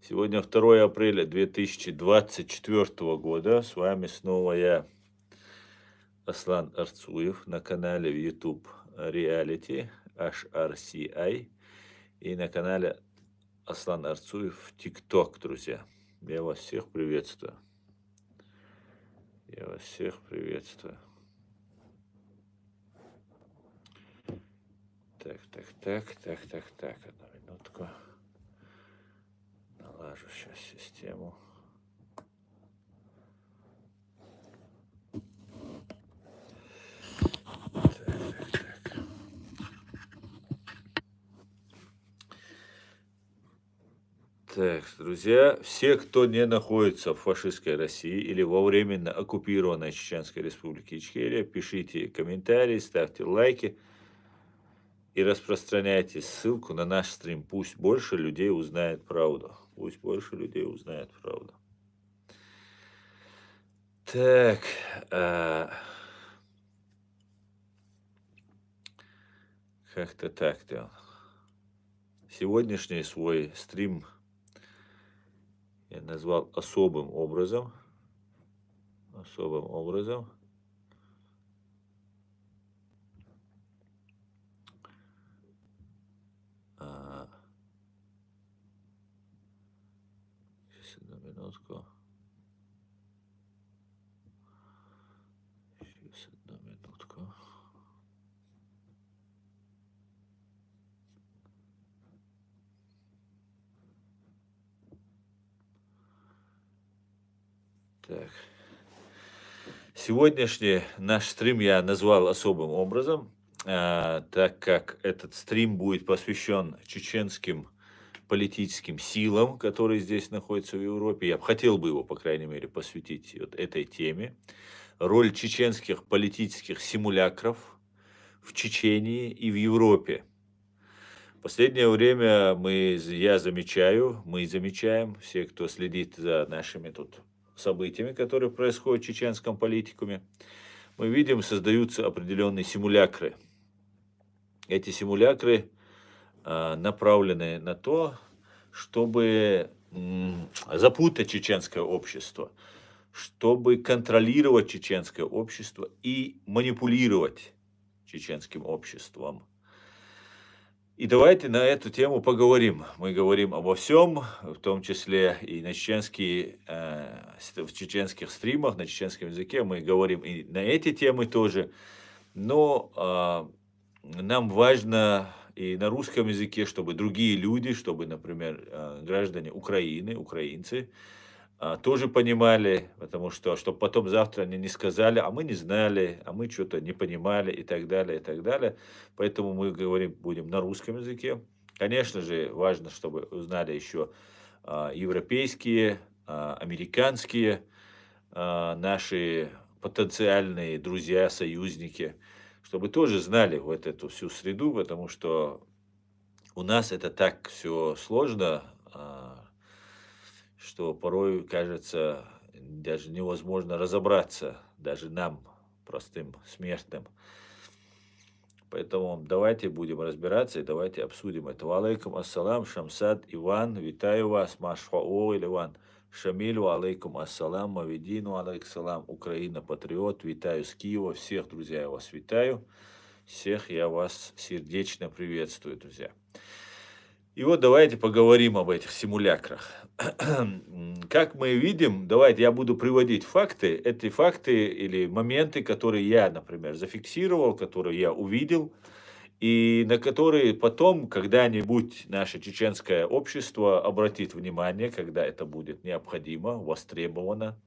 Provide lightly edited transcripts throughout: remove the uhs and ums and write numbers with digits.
Сегодня 2 апреля 2024 года. С вами снова я, Аслан Арцуев, на канале в YouTube Reality HRCI и на канале Аслан Арцуев в TikTok, друзья. Я вас всех приветствую. Я вас всех приветствую. Так. Одну минутку. Налажу сейчас систему. Так, друзья, все, кто не находится в фашистской России или во временно оккупированной Чеченской Республике Ичкерия, пишите комментарии, ставьте лайки и распространяйте ссылку на наш стрим. Пусть больше людей узнает правду. Пусть больше людей узнает правду. Так, как-то так-то. Сегодняшний свой стрим я назвал особым образом. Особым образом. Сейчас, одну минутку. Сейчас, одну минутку. Так. Сегодняшний наш стрим я назвал особым образом, так как этот стрим будет посвящен чеченским политическим силам, которые здесь находятся в Европе. Я хотел бы его, по крайней мере, посвятить вот этой теме. Роль чеченских политических симулякров в Чечении и в Европе. В последнее время мы замечаем, все, кто следит за нашими тут событиями, которые происходят в чеченском политикуме, мы видим, создаются определенные симулякры. Эти симулякры направлены на то, чтобы запутать чеченское общество, чтобы контролировать чеченское общество и манипулировать чеченским обществом. И давайте на эту тему поговорим. Мы говорим обо всем, в том числе и в чеченских стримах, на чеченском языке. Мы говорим и на эти темы тоже. Но нам важно и на русском языке, чтобы другие люди, чтобы, например, граждане Украины, украинцы, тоже понимали, потому что, чтобы потом завтра они не сказали, а мы не знали, а мы что-то не понимали и так далее, и так далее. Поэтому мы говорим, будем на русском языке. Конечно же, важно, чтобы узнали еще европейские, американские наши потенциальные друзья, союзники, чтобы тоже знали вот эту всю среду, потому что у нас это так все сложно, что порой кажется даже невозможно разобраться, даже нам, простым смертным. Поэтому давайте будем разбираться и давайте обсудим это. Алейкум ассалам, Шамсад Иван, витаю вас, Машфао Иван. Шамилю, алейкум ассалам, Мавидину, алейкум Украина, патриот, витаю с Киева, всех, друзья, я вас витаю, всех я вас сердечно приветствую, друзья. И вот давайте поговорим об этих симулякрах. Как мы видим, давайте я буду приводить факты, эти факты или моменты, которые я, например, зафиксировал, которые я увидел, и на которые потом когда-нибудь наше чеченское общество обратит внимание, когда это будет необходимо, востребовано.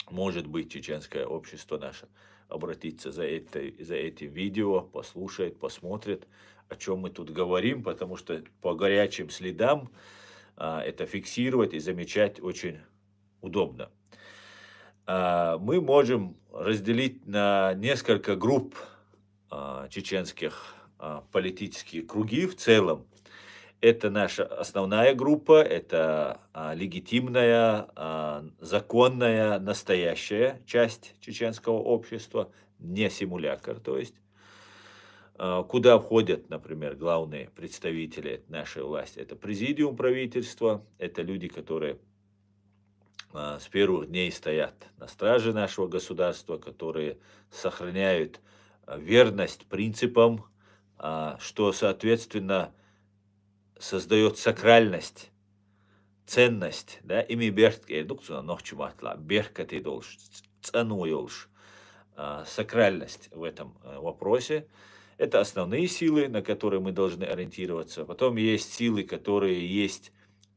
Может быть, чеченское общество наше обратится за этим видео, послушает, посмотрит, о чем мы тут говорим, потому что по горячим следам это фиксировать и замечать очень удобно. Мы можем разделить на несколько групп чеченских политических круги в целом. Это наша основная группа, это легитимная, законная, настоящая часть чеченского общества, не симулякр, то есть. куда входят, например, главные представители нашей власти. Это президиум правительства, это люди, которые с первых дней стоят на страже нашего государства, которые сохраняют верность принципам, что, соответственно, создает сакральность, ценность, да, ими бертке, дукцуна нохчуматла, беркати долж, цануёлж, сакральность в этом вопросе. Это основные силы, на которые мы должны ориентироваться. Потом есть силы, которые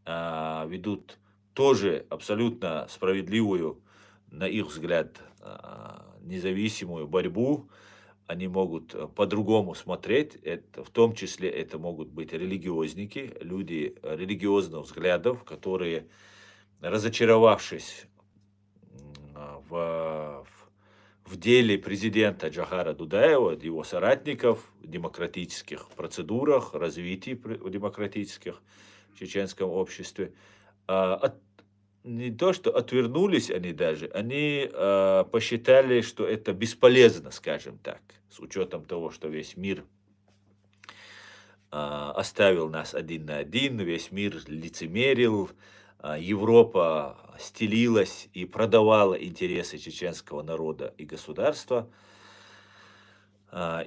ведут тоже абсолютно справедливую, на их взгляд, независимую борьбу. Они могут по-другому смотреть. Это, в том числе это могут быть религиозники, люди религиозных взглядов, которые, разочаровавшись в деле президента Джахара Дудаева, его соратников, демократических процедурах, развитии демократических в чеченском обществе, не то что отвернулись они даже, они посчитали, что это бесполезно, скажем так, с учетом того, что весь мир оставил нас один на один, весь мир лицемерил, Европа стелилась и продавала интересы чеченского народа и государства.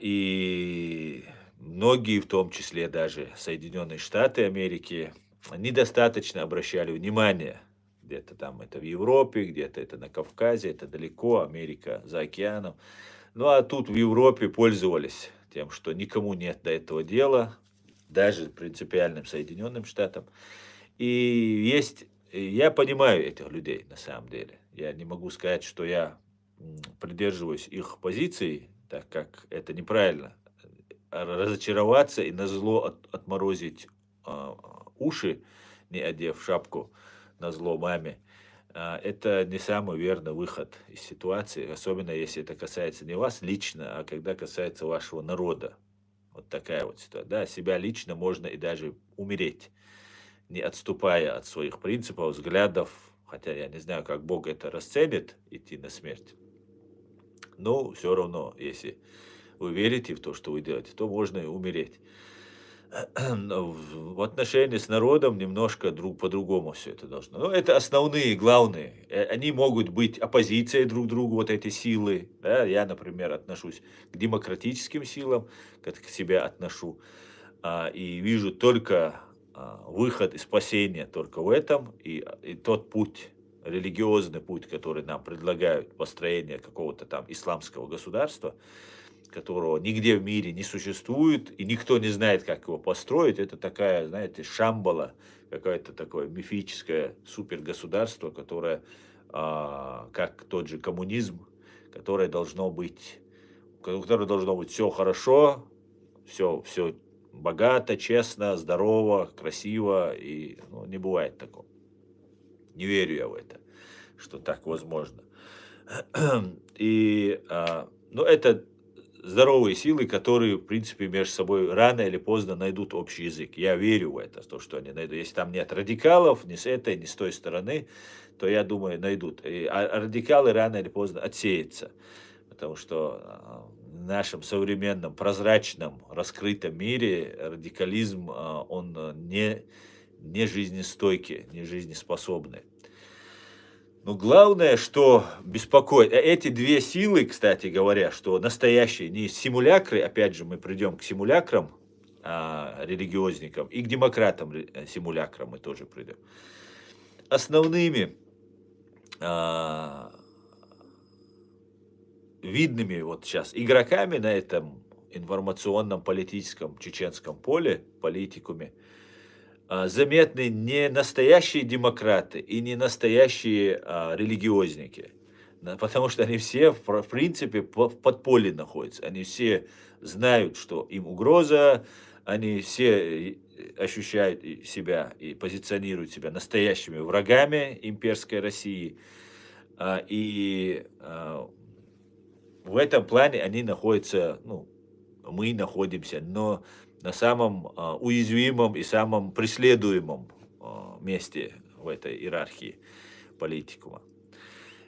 И многие, в том числе даже Соединенные Штаты Америки, недостаточно обращали внимание. Где-то там это в Европе, где-то это на Кавказе, это далеко, Америка за океаном. Ну а тут в Европе пользовались тем, что никому нет до этого дела, даже принципиальным Соединенным Штатам. Я понимаю этих людей на самом деле. Я не могу сказать, что я придерживаюсь их позиций, так как это неправильно. Разочароваться и назло отморозить уши, не одев шапку назло маме, это не самый верный выход из ситуации, особенно если это касается не вас лично, а когда касается вашего народа. Вот такая вот ситуация. Да, себя лично можно и даже умереть, не отступая от своих принципов, взглядов, хотя я не знаю, как Бог это расценит, идти на смерть. Но все равно, если вы верите в то, что вы делаете, то можно и умереть. Но в отношении с народом немножко по-другому все это должно. Но это основные, главные. Они могут быть оппозицией друг другу, вот эти силы. Да? Я, например, отношусь к демократическим силам, как к себя отношу, и вижу только выход и спасение только в этом, и тот путь, религиозный путь, который нам предлагают, построение какого-то там исламского государства, которого нигде в мире не существует, и никто не знает, как его построить. Это такая, знаете, Шамбала, какое-то такое мифическое супергосударство, которое, как тот же коммунизм, которое должно быть, у которого должно быть все хорошо, все богато, честно, здорово, красиво, и не бывает такого. Не верю я в это, что так возможно. Это здоровые силы, которые, в принципе, между собой рано или поздно найдут общий язык. Я верю в это, то, что они найдут. Если там нет радикалов, ни с этой, ни с той стороны, то, я думаю, найдут. А радикалы рано или поздно отсеются. Потому что в нашем современном, прозрачном, раскрытом мире радикализм, он не жизнестойкий, не жизнеспособный. Но главное, что беспокоит, эти две силы, кстати говоря, что настоящие, не симулякры, опять же, мы придем к симулякрам, религиозникам, и к демократам, симулякрам мы тоже придем. Основными видными вот сейчас игроками на этом информационном политическом чеченском поле, политикуме, заметны не настоящие демократы и не настоящие религиозники, потому что они все, в принципе, в подполье находятся. Они все знают, что им угроза, они все ощущают себя и позиционируют себя настоящими врагами имперской России. И в этом плане они находятся, мы находимся, но на самом уязвимом и самом преследуемом месте в этой иерархии политикума.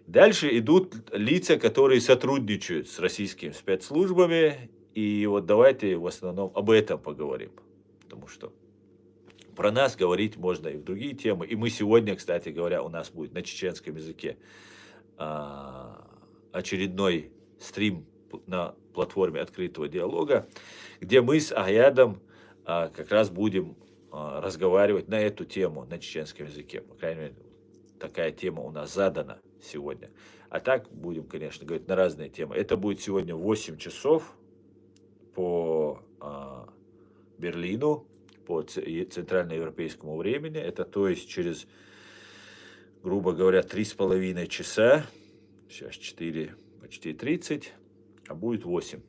Дальше идут лица, которые сотрудничают с российскими спецслужбами И вот давайте в основном об этом поговорим, потому что про нас говорить можно и в другие темы. И мы сегодня, кстати говоря, у нас будет на чеченском языке а, очередной стрим на платформе открытого диалога, где мы с Аядом как раз будем разговаривать на эту тему на чеченском языке. По крайней мере, такая тема у нас задана сегодня. А так будем, конечно, говорить на разные темы. Это будет сегодня в 8 часов по Берлину, по центральноевропейскому времени. Это то есть через, грубо говоря, 3,5 часа. Сейчас 4, почти 30, а будет 8.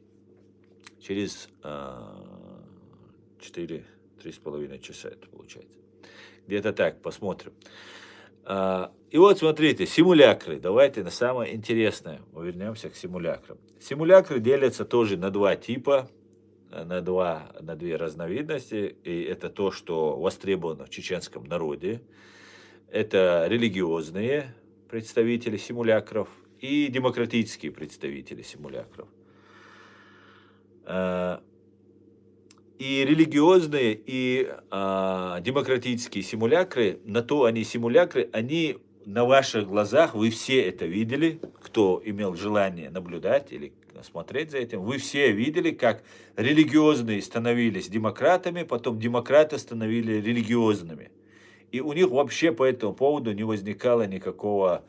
Через 3,5 часа это получается. Где-то так, посмотрим. И вот смотрите, симулякры. Давайте на самое интересное. Мы вернемся к симулякрам. Симулякры делятся тоже на два типа, на две разновидности. И это то, что востребовано в чеченском народе. Это религиозные представители симулякров и демократические представители симулякров. И религиозные, и демократические симулякры, на то они симулякры, они на ваших глазах, вы все это видели, кто имел желание наблюдать или смотреть за этим, вы все видели, как религиозные становились демократами, потом демократы становились религиозными. И у них вообще по этому поводу не возникало никакого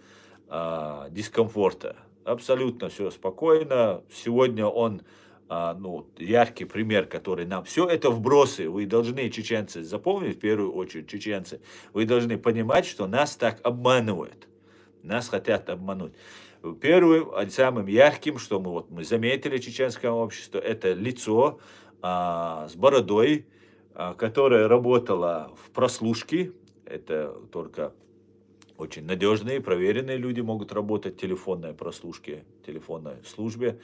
дискомфорта. Абсолютно все спокойно. Сегодня он яркий пример, который нам... Все это вбросы. Вы должны, чеченцы, запомнить, в первую очередь, чеченцы, вы должны понимать, что нас так обманывают. Нас хотят обмануть. Первым, самым ярким, что мы заметили в чеченском обществе, это лицо с бородой, которое работало в прослушке. Это только очень надежные, проверенные люди могут работать в телефонной прослушке, телефонной службе,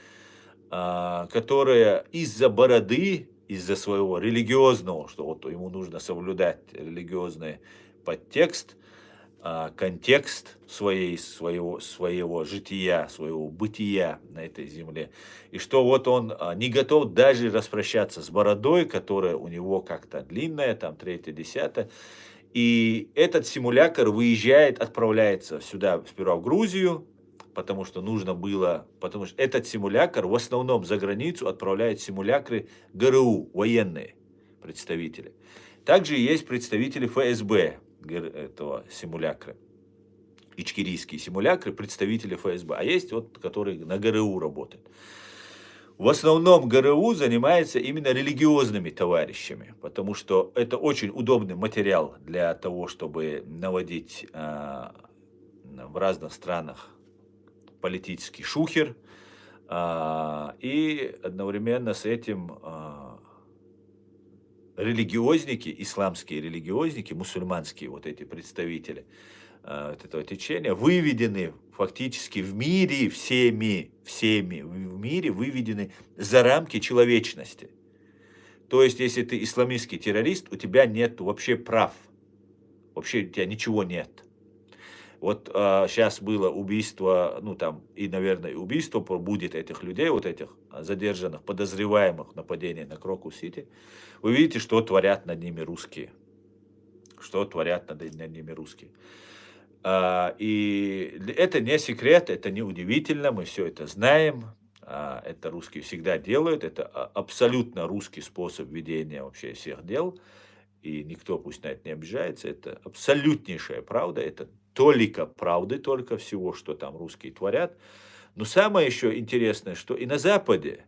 которая из-за бороды, из-за своего религиозного, что вот ему нужно соблюдать религиозный подтекст, контекст своего жития, своего бытия на этой земле, и что вот он не готов даже распрощаться с бородой, которая у него как-то длинная, там 3-10. И этот симулякр выезжает, отправляется сюда, сперва в Грузию, потому что нужно было, потому что этот симулякр в основном за границу отправляет симулякры ГРУ, военные представители. Также есть представители ФСБ этого симулякра, ичкерийские симулякры, представители ФСБ, а есть вот, которые на ГРУ работают. В основном ГРУ занимается именно религиозными товарищами, потому что это очень удобный материал для того, чтобы наводить в разных странах политический шухер, и одновременно с этим религиозники, исламские религиозники, мусульманские вот эти представители вот этого течения, выведены фактически в мире, всеми в мире выведены за рамки человечности. То есть, если ты исламистский террорист, у тебя нет вообще прав, вообще у тебя ничего нет. Вот сейчас было убийство, и, наверное, убийство будет этих людей, вот этих задержанных, подозреваемых в нападении на Крокус-Сити. Вы видите, что творят над ними русские. Что творят над ними русские. И это не секрет, это не удивительно, мы все это знаем. Это русские всегда делают, это абсолютно русский способ ведения вообще всех дел. И никто пусть на это не обижается, это абсолютнейшая правда, это только правды, только всего, что там русские творят. Но самое еще интересное, что и на Западе,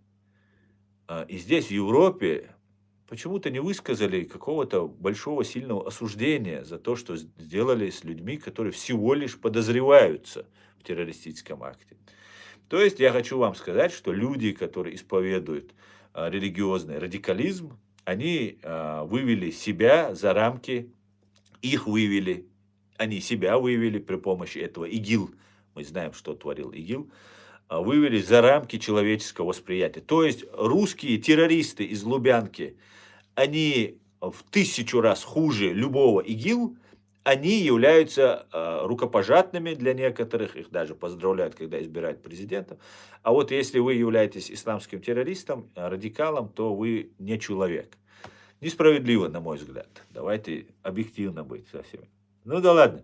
и здесь, в Европе, почему-то не высказали какого-то большого, сильного осуждения за то, что сделали с людьми, которые всего лишь подозреваются в террористическом акте. То есть я хочу вам сказать, что люди, которые исповедуют религиозный радикализм, они вывели себя за рамки, их вывели, они себя вывели при помощи этого ИГИЛ, мы знаем, что творил ИГИЛ, вывели за рамки человеческого восприятия. То есть русские террористы из Лубянки, они в 1000 раз хуже любого ИГИЛ, они являются рукопожатными для некоторых, их даже поздравляют, когда избирают президента. А вот если вы являетесь исламским террористом, радикалом, то вы не человек. Несправедливо, на мой взгляд. Давайте объективно быть со всеми. Ну да ладно.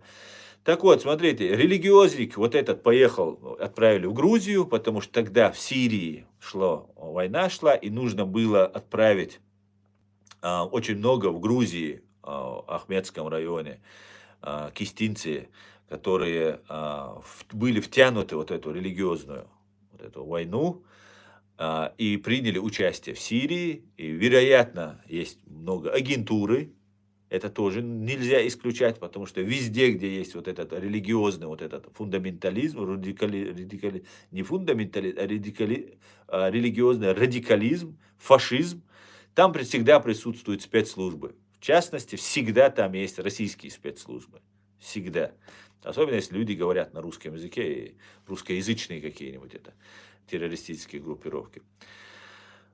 Так вот, смотрите, религиозник вот этот поехал, отправили в Грузию, потому что тогда в Сирии война шла, и нужно было отправить очень много в Грузии, Ахмедском районе, кистинцы, которые были втянуты в вот эту религиозную вот эту войну, и приняли участие в Сирии, и, вероятно, есть много агентуры, это тоже нельзя исключать, потому что везде, где есть вот этот религиозный, вот этот фундаментализм, не фундаментализм, а религиозный радикализм, фашизм, там всегда присутствуют спецслужбы. В частности, всегда там есть российские спецслужбы. Всегда. Особенно, если люди говорят на русском языке, и русскоязычные какие-нибудь это террористические группировки.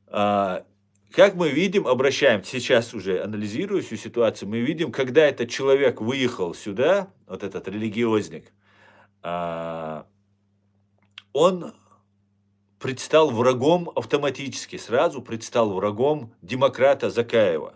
Как мы видим, обращаем, сейчас уже анализируя всю ситуацию, мы видим, когда этот человек выехал сюда, вот этот религиозник, он предстал врагом автоматически, сразу предстал врагом демократа Закаева,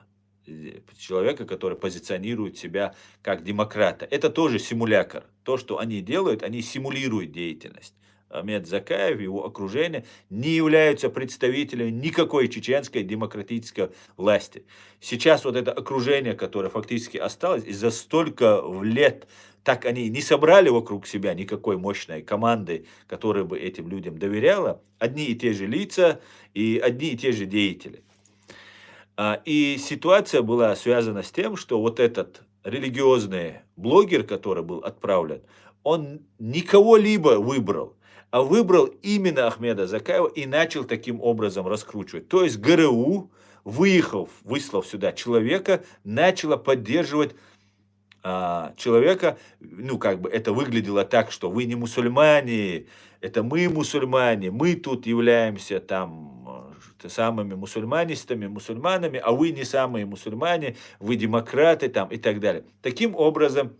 человека, который позиционирует себя как демократа. Это тоже симулятор. То, что они делают, они симулируют деятельность. Ахмед Закаев, его окружение не являются представителями никакой чеченской демократической власти. Сейчас вот это окружение, которое фактически осталось, из-за столько лет, так они не собрали вокруг себя никакой мощной команды, которая бы этим людям доверяла, одни и те же лица и одни и те же деятели. И ситуация была связана с тем, что вот этот религиозный блогер, который был отправлен, он никого либо выбрал, а выбрал именно Ахмеда Закаева и начал таким образом раскручивать. То есть ГРУ, выслав сюда человека, начала поддерживать человека, ну, как бы это выглядело так, что вы не мусульмане, это мы мусульмане, мы тут являемся там самыми мусульманами, а вы не самые мусульмане, вы демократы там и так далее. Таким образом,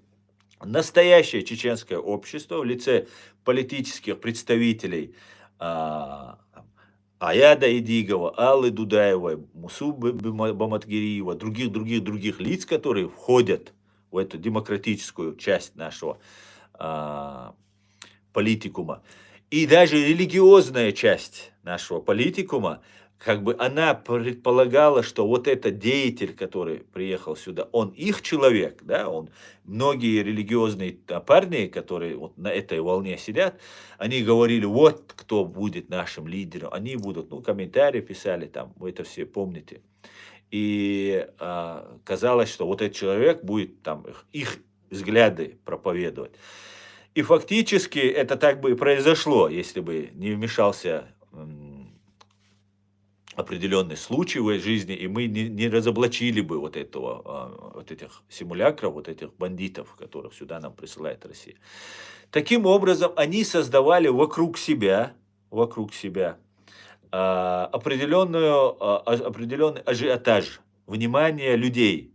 настоящее чеченское общество в лице политических представителей Аяда Идигова, Аллы Дудаевой, Мусу Баматгириева, других лиц, которые входят в эту демократическую часть нашего политикума. И даже религиозная часть нашего политикума, как бы она предполагала, что вот этот деятель, который приехал сюда, он их человек, да, многие религиозные парни, которые вот на этой волне сидят, они говорили, вот кто будет нашим лидером, они будут, ну, комментарии писали там, вы это все помните. И казалось, что вот этот человек будет там их взгляды проповедовать. И фактически это так бы и произошло, если бы не вмешался определенный случай в жизни, и мы не разоблачили бы вот этих симулякров, вот этих бандитов, которых сюда нам присылает Россия. Таким образом, они создавали вокруг себя определенный ажиотаж, внимание людей.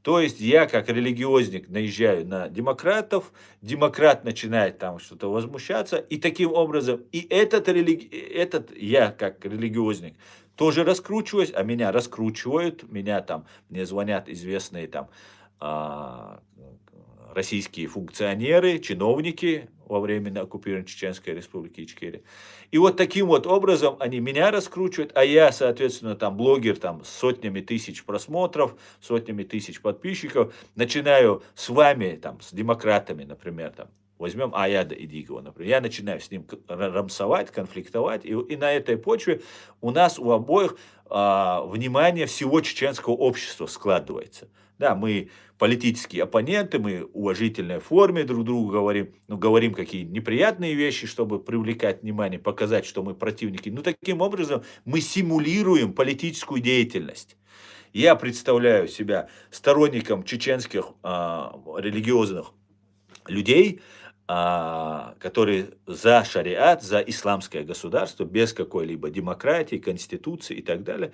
То есть я, как религиозник, наезжаю на демократов, демократ начинает там что-то возмущаться, и таким образом, и этот я, как религиозник, тоже раскручиваюсь, а меня раскручивают, мне звонят известные там российские функционеры, чиновники во время оккупированной Чеченской Республики Ичкерия. И вот таким вот образом они меня раскручивают, а я, соответственно, там блогер там, с сотнями тысяч просмотров, сотнями тысяч подписчиков, начинаю с вами, там, с демократами, например, там, возьмем Аяда Идигова, например, я начинаю с ним рамсовать, конфликтовать, и на этой почве у нас у обоих внимание всего чеченского общества складывается. Да, мы политические оппоненты, мы в уважительной форме друг другу говорим, но говорим какие неприятные вещи, чтобы привлекать внимание, показать, что мы противники. Ну, таким образом мы симулируем политическую деятельность. Я представляю себя сторонником чеченских религиозных людей, которые за шариат, за исламское государство, без какой-либо демократии, конституции и так далее.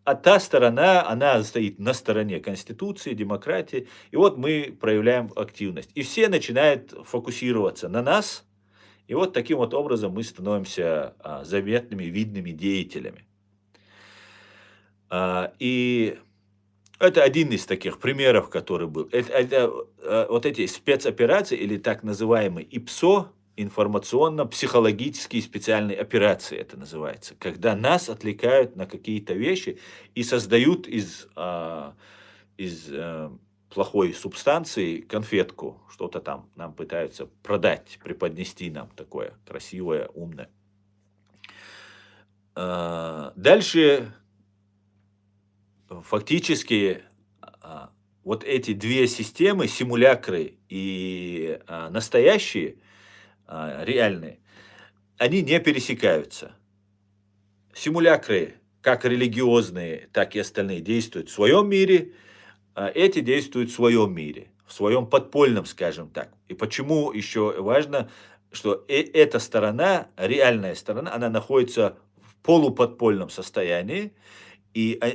А та сторона, она стоит на стороне конституции, демократии. И вот мы проявляем активность. И все начинают фокусироваться на нас. И вот таким вот образом мы становимся заметными, видными деятелями. И это один из таких примеров, который был. Вот эти спецоперации или так называемые ИПСО, информационно-психологические специальные операции, это называется, когда нас отвлекают на какие-то вещи и создают из плохой субстанции конфетку, что-то там нам пытаются продать, преподнести нам такое красивое, умное. Дальше фактически вот эти две системы, симулякры и настоящие, реальные, они не пересекаются. Симулякры, как религиозные, так и остальные, действуют в своем мире, эти действуют в своем мире, в своем подпольном, скажем так. И почему еще важно, что эта сторона, реальная сторона, она находится в полуподпольном состоянии,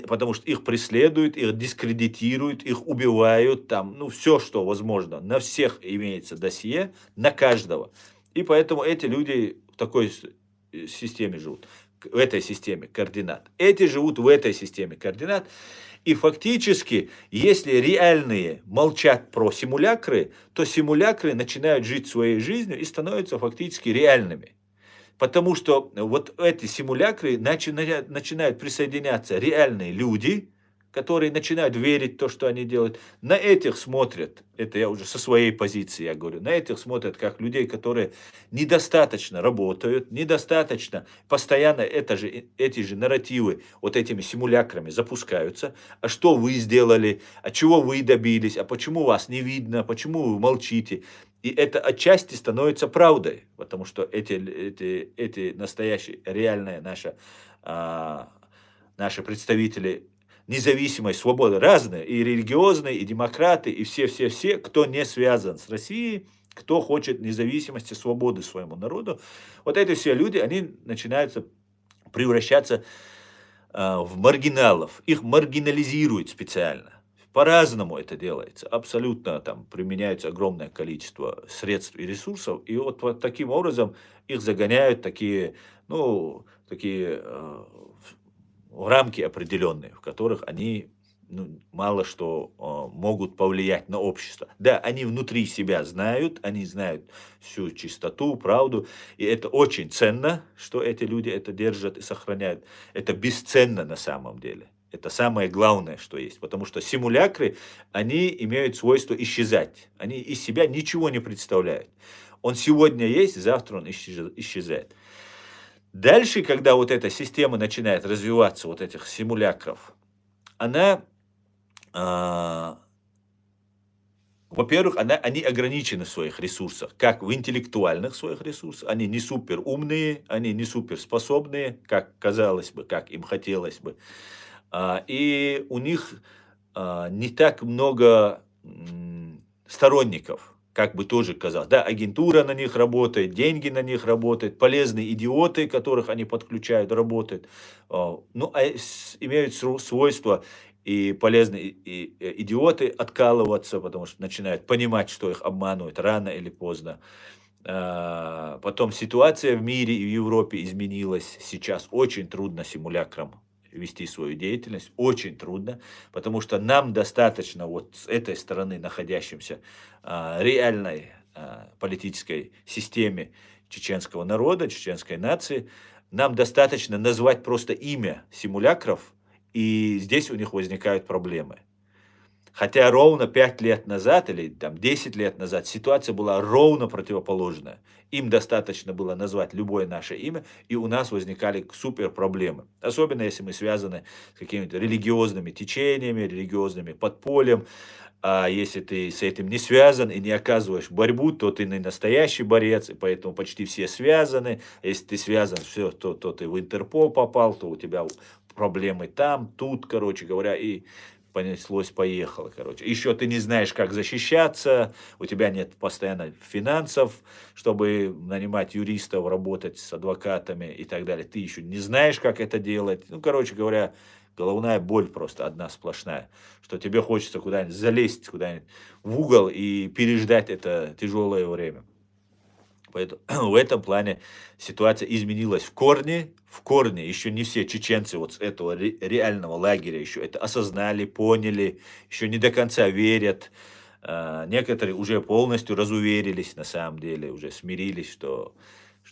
потому что их преследуют, их дискредитируют, их убивают, там, ну, все, что возможно. На всех имеется досье, на каждого. И поэтому эти люди в такой системе живут, в этой системе координат. Эти живут в этой системе координат. И фактически, если реальные молчат про симулякры, то симулякры начинают жить своей жизнью и становятся фактически реальными. Потому что вот эти симулякры начинают присоединяться реальные люди, которые начинают верить в то, что они делают. На этих смотрят, это я уже со своей позиции я говорю, на этих смотрят как людей, которые недостаточно работают, недостаточно, постоянно эти же нарративы вот этими симулякрами запускаются. А что вы сделали, а чего вы добились, а почему вас не видно, почему вы молчите. И это отчасти становится правдой, потому что эти настоящие, реальные наши представители независимой свободы, разные, и религиозные, и демократы, и все, кто не связан с Россией, кто хочет независимости, свободы своему народу, вот эти все люди, они начинают превращаться в маргиналов, их маргинализируют специально. По-разному это делается, абсолютно там применяется огромное количество средств и ресурсов, и вот таким образом их загоняют такие в рамки определенные, в которых они мало что могут повлиять на общество. Да, они внутри себя знают, они знают всю чистоту, правду, и это очень ценно, что эти люди это держат и сохраняют. Это бесценно на самом деле. Это самое главное, что есть, потому что симулякры, они имеют свойство исчезать. Они из себя ничего не представляют. Он сегодня есть, завтра он исчезает. Дальше, когда вот эта система начинает развиваться, вот этих симулякров, она, во-первых, они ограничены в своих ресурсах, как в интеллектуальных своих ресурсах, они не супер умные, они не супер способные, как казалось бы, как им хотелось бы. И у них не так много сторонников, как бы тоже казалось. Да, агентура на них работает, деньги на них работают, полезные идиоты, которых они подключают, работают. Имеют свойство и полезные идиоты откалываться, потому что начинают понимать, что их обманывают рано или поздно. Потом ситуация в мире и в Европе изменилась. Сейчас очень трудно симулякрам вести свою деятельность, очень трудно, потому что нам достаточно вот с этой стороны находящимся реальной политической системе чеченского народа, чеченской нации, нам достаточно назвать просто имя симулякров, и здесь у них возникают проблемы. Хотя ровно 5 лет назад или там 10 лет назад ситуация была ровно противоположная. Им достаточно было назвать любое наше имя, и у нас возникали супер проблемы. Особенно если мы связаны с какими-то религиозными течениями, религиозными подпольем. А если ты с этим не связан и не оказываешь борьбу, то ты не настоящий борец, и поэтому почти все связаны. Если ты связан, все, то ты в Интерпол попал, то у тебя проблемы там, тут, короче говоря, и понеслось, поехало, короче. Еще ты не знаешь, как защищаться, у тебя нет постоянно финансов, чтобы нанимать юристов, работать с адвокатами и так далее. Ты еще не знаешь, как это делать. Ну, короче говоря, головная боль просто одна сплошная, что тебе хочется куда-нибудь залезть, куда-нибудь в угол и переждать это тяжелое время. Поэтому в этом плане ситуация изменилась в корне. Еще не все чеченцы вот с этого реального лагеря еще это осознали, поняли, еще не до конца верят. Некоторые уже полностью разуверились, на самом деле, уже смирились, что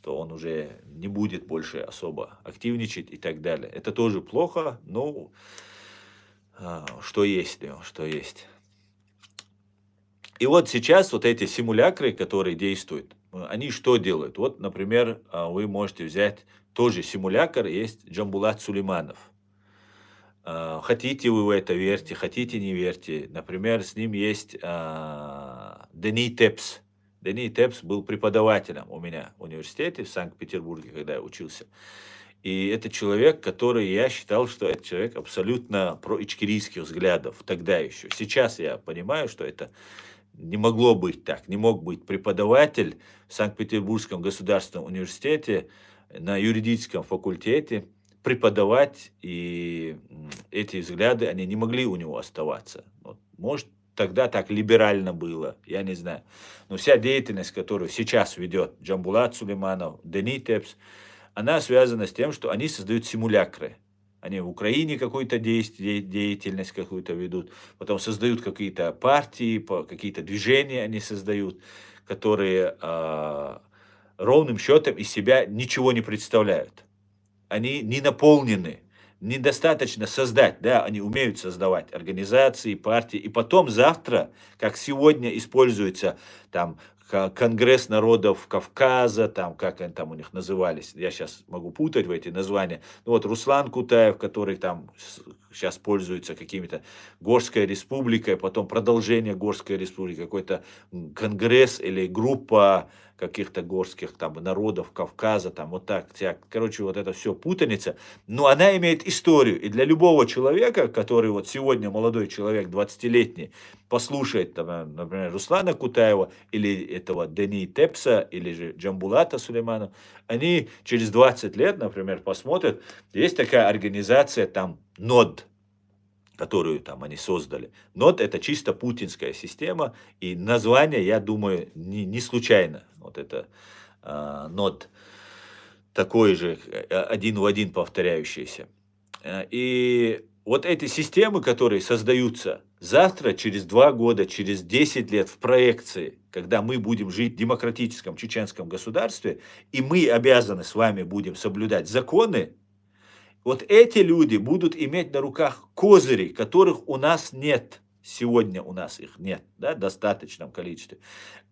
он уже не будет больше особо активничать и так далее. Это тоже плохо, но что есть, что есть. И вот сейчас вот эти симулякры, которые действуют, они что делают? Вот, например, вы можете взять тоже симулякр, есть Джамбулат Сулейманов. Хотите вы в это верьте, хотите не верьте. Например, с ним есть Дени Тепс. Дени Тепс был преподавателем у меня в университете в Санкт-Петербурге, когда я учился. И это человек, который я считал, что это человек абсолютно проичкерийских взглядов тогда еще. Сейчас я понимаю, что это не могло быть так. Не мог быть преподаватель в Санкт-Петербургском государственном университете на юридическом факультете преподавать, и эти взгляды, они не могли у него оставаться. Вот, может, тогда так либерально было, я не знаю. Но вся деятельность, которую сейчас ведет Джамбулат Сулейманов, Дени Тепс, она связана с тем, что они создают симулякры. Они в Украине какую-то деятельность какую-то ведут, потом создают какие-то партии, какие-то движения они создают, которые ровным счетом из себя ничего не представляют. Они не наполнены, недостаточно создать, да, они умеют создавать организации, партии, и потом завтра, как сегодня используется там Конгресс народов Кавказа, там, как они там у них назывались, я сейчас могу путать в эти названия, ну вот Руслан Кутаев, который там сейчас пользуется какими-то Горской республикой, потом продолжение Горской республики, какой-то конгресс или группа каких-то горских там народов Кавказа, там вот так, короче, вот это все путаница, но она имеет историю, и для любого человека, который вот сегодня молодой человек, 20-летний, послушает, там, например, Руслана Кутаева или этого Дени Тепса или же Джамбулата Сулейманова, они через 20 лет, например, посмотрят, есть такая организация там НОД, которую там они создали. НОД — это чисто путинская система, и название, я думаю, не случайно. Вот это НОД такой же, один в один повторяющийся. И вот эти системы, которые создаются завтра, через 2 года, через 10 лет в проекции, когда мы будем жить в демократическом чеченском государстве, и мы обязаны с вами будем соблюдать законы, вот эти люди будут иметь на руках козыри, которых у нас нет. Сегодня у нас их нет, да, в достаточном количестве.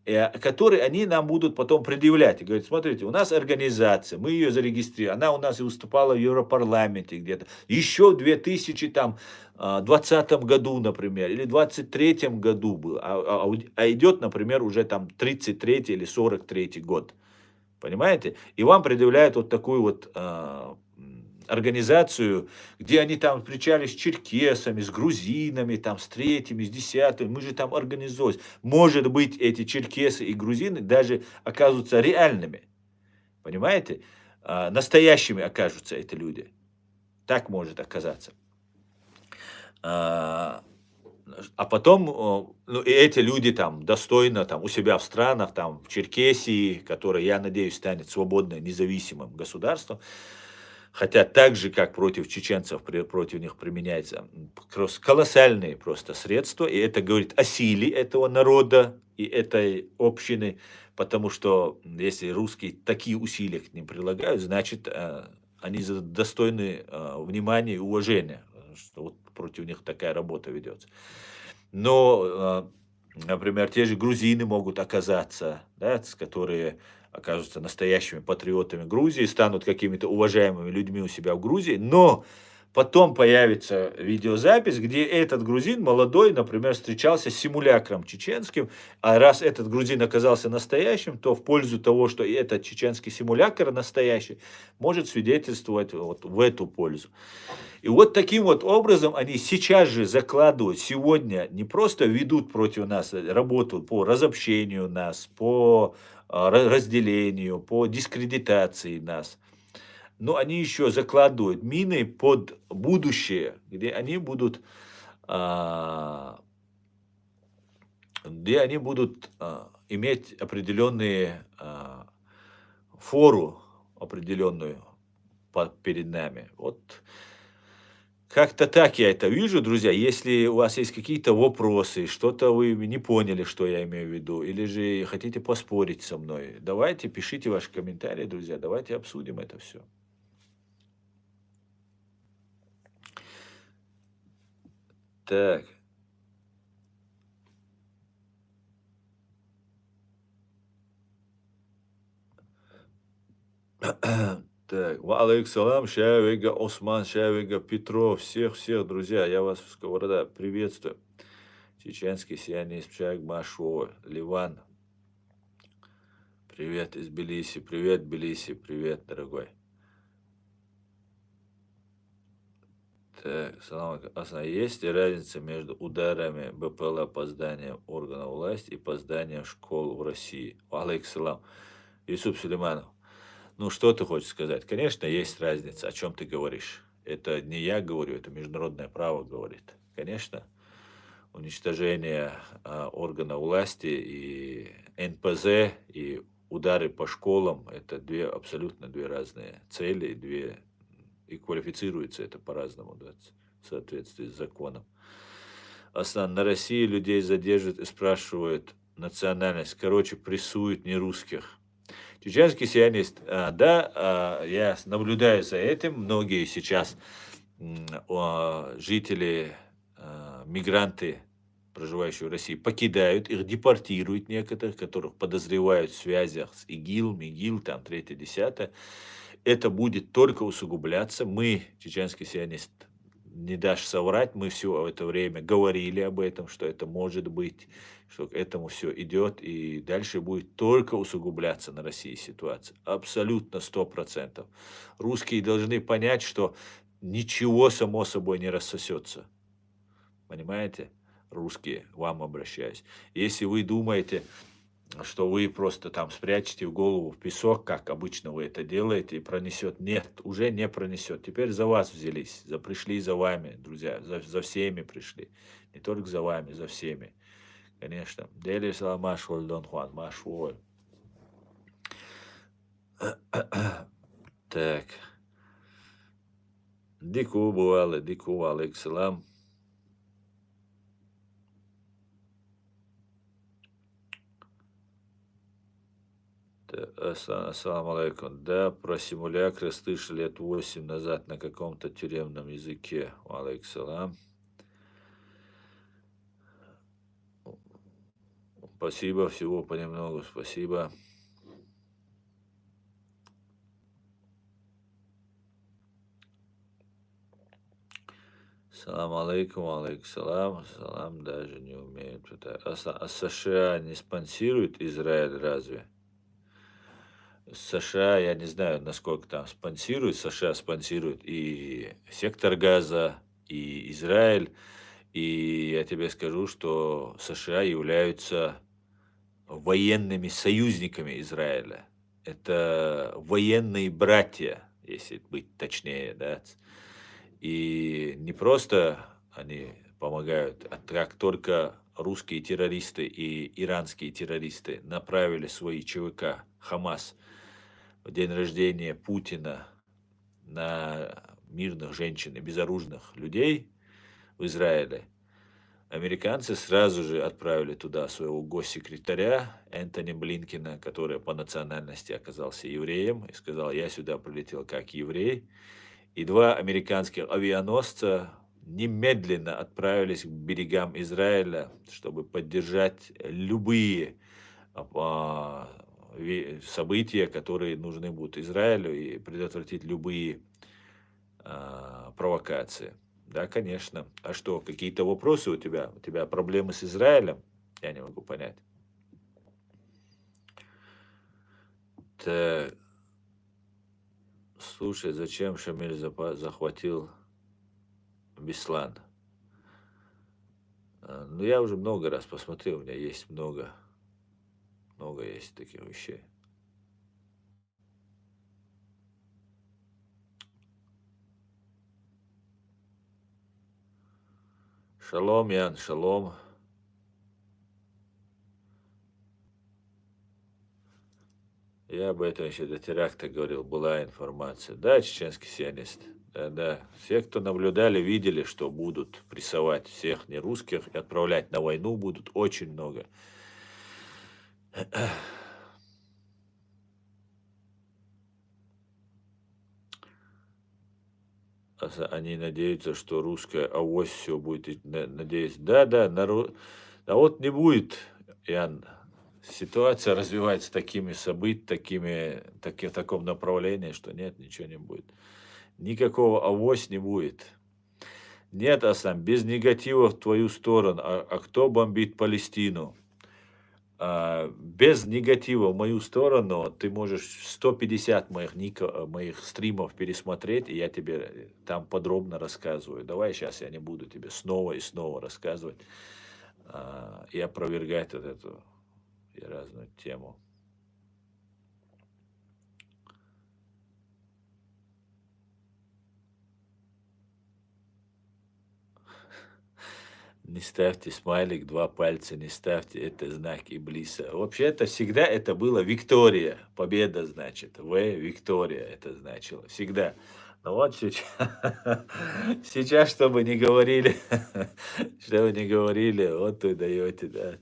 Которые они нам будут потом предъявлять. И говорят, смотрите, у нас организация, мы ее зарегистрировали, она у нас и выступала в Европарламенте где-то. Еще в 2020 году, например, или 2023 году был, а идет, например, уже там 33 или 43 год. Понимаете? И вам предъявляют вот такую вот организацию, где они там встречались с черкесами, с грузинами, там, с третьими, с десятыми, мы же там организовались. Может быть, эти черкесы и грузины даже окажутся реальными, понимаете? Настоящими окажутся эти люди. Так может оказаться. А потом, ну, и эти люди там достойно там у себя в странах, там в Черкесии, которая, я надеюсь, станет свободным, независимым государством, хотя так же, как против чеченцев, против них применяются колоссальные просто средства, и это говорит о силе этого народа и этой общины, потому что если русские такие усилия к ним прилагают, значит, они достойны внимания и уважения, что вот против них такая работа ведется. Но, например, те же грузины могут оказаться, да, которые окажутся настоящими патриотами Грузии, станут какими-то уважаемыми людьми у себя в Грузии, но потом появится видеозапись, где этот грузин молодой, например, встречался с симулякром чеченским, а раз этот грузин оказался настоящим, то в пользу того, что и этот чеченский симулякр настоящий, может свидетельствовать вот в эту пользу. И вот таким вот образом они сейчас же закладывают, сегодня не просто ведут против нас работу по разобщению нас, по разделению, по дискредитации нас, но они еще закладывают мины под будущее, а, где они будут иметь определенные фору определенную перед нами. Вот как-то так я это вижу, друзья. Если у вас есть какие-то вопросы, что-то вы не поняли, что я имею в виду, или же хотите поспорить со мной, давайте пишите ваши комментарии, друзья, давайте обсудим это все. Так. Так, валейкум Шавига, Осман, Шавига, Петров, всех, друзья, я вас, Сковорода, приветствую. Чеченский сионист, Шаг Машо, Ливан, привет из Тбилиси, привет, дорогой. Так, салам алейкум. Есть ли разница между ударами БПЛА по зданиям органов власти и по зданиям школ в России? Алейкум салам. Юсуп Сулейманов. Ну, что ты хочешь сказать? Конечно, есть разница, о чем ты говоришь. Это не я говорю, это международное право говорит. Конечно, уничтожение органов власти и НПЗ, и удары по школам – это абсолютно две разные цели, и квалифицируется это по-разному, да, в соответствии с законом. На России людей задерживают и спрашивают национальность. Короче, прессуют не русских. Чеченский сионист, я наблюдаю за этим. Многие сейчас жители, мигранты, проживающие в России, покидают, их депортируют некоторых, которых подозревают в связях с ИГИЛ, МИГИЛ, там, 3-10. Это будет только усугубляться. Мы, чеченский сионист, не дашь соврать, мы все это время говорили об этом, что это может быть, что к этому все идет, и дальше будет только усугубляться на России ситуация. Абсолютно 100%. Русские должны понять, что ничего само собой не рассосется. Понимаете? Русские, вам обращаюсь. Если вы думаете, что вы просто там спрячете в голову в песок, как обычно вы это делаете, и пронесет. Нет, уже не пронесет. Теперь за вас взялись, пришли за вами, друзья, за всеми пришли. Не только за вами, за всеми. Конечно. Дели саламаш Дон Хуан, машволь. Так. Дику бывало, алейкум. Ассаламу алейкум. Да, про симулякры слышали лет 8 назад на каком-то тюремном языке. Алейкум салам. Спасибо, всего понемногу, спасибо. Салам алейкум салам. Салам даже не умеют. А США не спонсирует Израиль разве? США, я не знаю, насколько там спонсирует. США спонсирует и сектор Газа, и Израиль. И я тебе скажу, что США являются военными союзниками Израиля. Это военные братья, если быть точнее, да. И не просто они помогают, а как только русские террористы и иранские террористы направили свои ЧВК Хамас в день рождения Путина на мирных женщин и безоружных людей в Израиле, американцы сразу же отправили туда своего госсекретаря Энтони Блинкена, который по национальности оказался евреем, и сказал: я сюда прилетел как еврей. И 2 американских авианосца немедленно отправились к берегам Израиля, чтобы поддержать любые события, которые нужны будут Израилю, и предотвратить любые провокации. Да, конечно. А что, какие-то вопросы у тебя? У тебя проблемы с Израилем? Я не могу понять. Так, слушай, зачем Шамиль захватил Беслан? Ну, я уже много раз посмотрел, у меня есть много есть таких вещей. Шалом, Ян, шалом. Я об этом еще до теракта говорил, была информация. Да, чеченский сионист. Да, да. Все, кто наблюдали, видели, что будут прессовать всех нерусских и отправлять на войну будут очень много. Они надеются, что русская авось все будет. Надеюсь, да, да, а вот не будет, Ян. Ситуация развивается такими событиями, в таком направлении, что нет, ничего не будет. Никакого авось не будет. Нет, Аслан, без негатива в твою сторону. А кто бомбит Палестину? Без негатива в мою сторону ты можешь 150 моих стримов пересмотреть, и я тебе там подробно рассказываю. Давай сейчас я не буду тебе снова и снова рассказывать и опровергать вот эту и разную тему. Не ставьте смайлик, 2 пальца не ставьте, это знак Иблиса. Вообще-то всегда это было Виктория, победа значит. Виктория это значило, всегда. Но вот сейчас, сейчас, чтобы не говорили, чтобы не говорили, вот вы даете, да.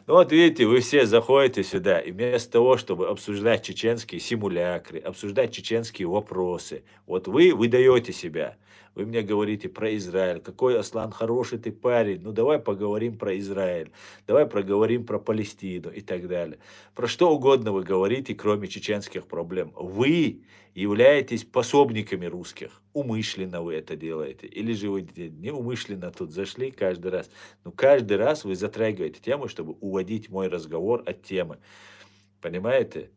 Ну вот видите, вы все заходите сюда, и вместо того, чтобы обсуждать чеченские симулякры, обсуждать чеченские вопросы, вот вы выдаете себя. Вы мне говорите про Израиль. Какой, Аслан, хороший ты парень. Ну, давай поговорим про Израиль. Давай поговорим про Палестину и так далее. Про что угодно вы говорите, кроме чеченских проблем. Вы являетесь пособниками русских. Умышленно вы это делаете. Или же вы неумышленно тут зашли каждый раз. Но каждый раз вы затрагиваете тему, чтобы уводить мой разговор от темы. Понимаете?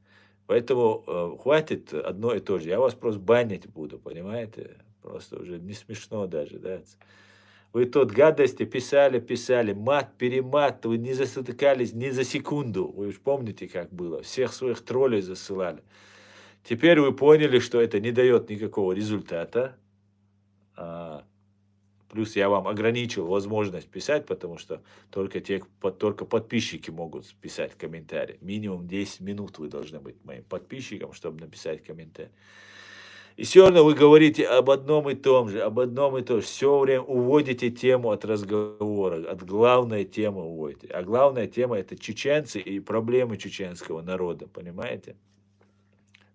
Поэтому хватит одно и то же. Я вас просто банить буду, понимаете? Просто уже не смешно даже, да. Вы тут гадости писали, мат, перемат, вы не засатыкались ни за секунду. Вы уж помните, как было. Всех своих троллей засылали. Теперь вы поняли, что это не дает никакого результата. Плюс я вам ограничил возможность писать, потому что только подписчики могут писать комментарии. Минимум 10 минут вы должны быть моим подписчиком, чтобы написать комментарий. И все равно вы говорите об одном и том же, об одном и том же. Все время уводите тему от разговора, от главной темы уводите. А главная тема это чеченцы и проблемы чеченского народа, понимаете?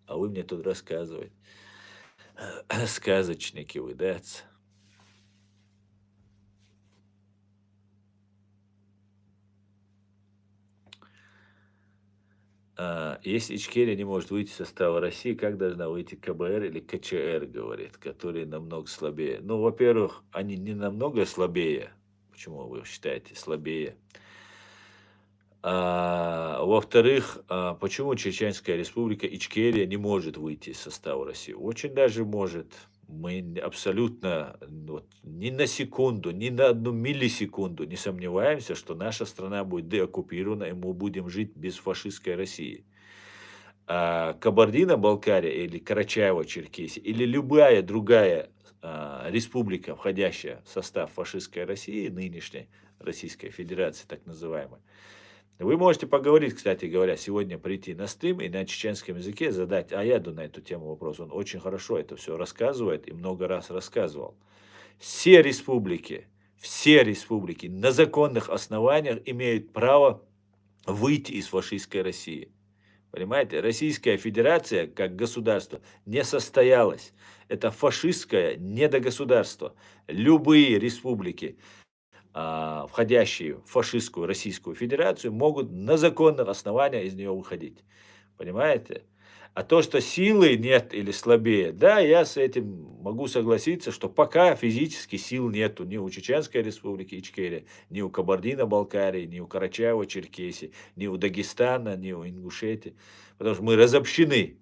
А вы мне тут рассказываете. Сказочники вы, да? Если Ичкерия не может выйти из состава России, как должна выйти КБР или КЧР, говорит, которые намного слабее? Ну, во-первых, они не намного слабее. Почему вы считаете слабее? Во-вторых, почему Чеченская республика Ичкерия не может выйти из состава России? Очень даже может. Мы абсолютно вот, ни на секунду, ни на одну миллисекунду не сомневаемся, что наша страна будет деоккупирована, и мы будем жить без фашистской России. Кабардино-Балкария или Карачаево-Черкесия или любая другая республика, входящая в состав фашистской России, нынешней Российской Федерации, так называемой, вы можете поговорить, кстати говоря, сегодня прийти на стрим и на чеченском языке задать Аяду на эту тему вопрос. Он очень хорошо это все рассказывает и много раз рассказывал. Все республики на законных основаниях имеют право выйти из фашистской России. Понимаете, Российская Федерация как государство не состоялась. Это фашистское недогосударство. Любые республики, входящие в фашистскую Российскую Федерацию, могут на законных основаниях из нее выходить. Понимаете? А то, что силы нет или слабее, да, я с этим могу согласиться, что пока физически сил нету ни у Чеченской республики Ичкерия, ни у Кабардино-Балкарии, ни у Карачаево-Черкесии, ни у Дагестана, ни у Ингушетии, потому что мы разобщены.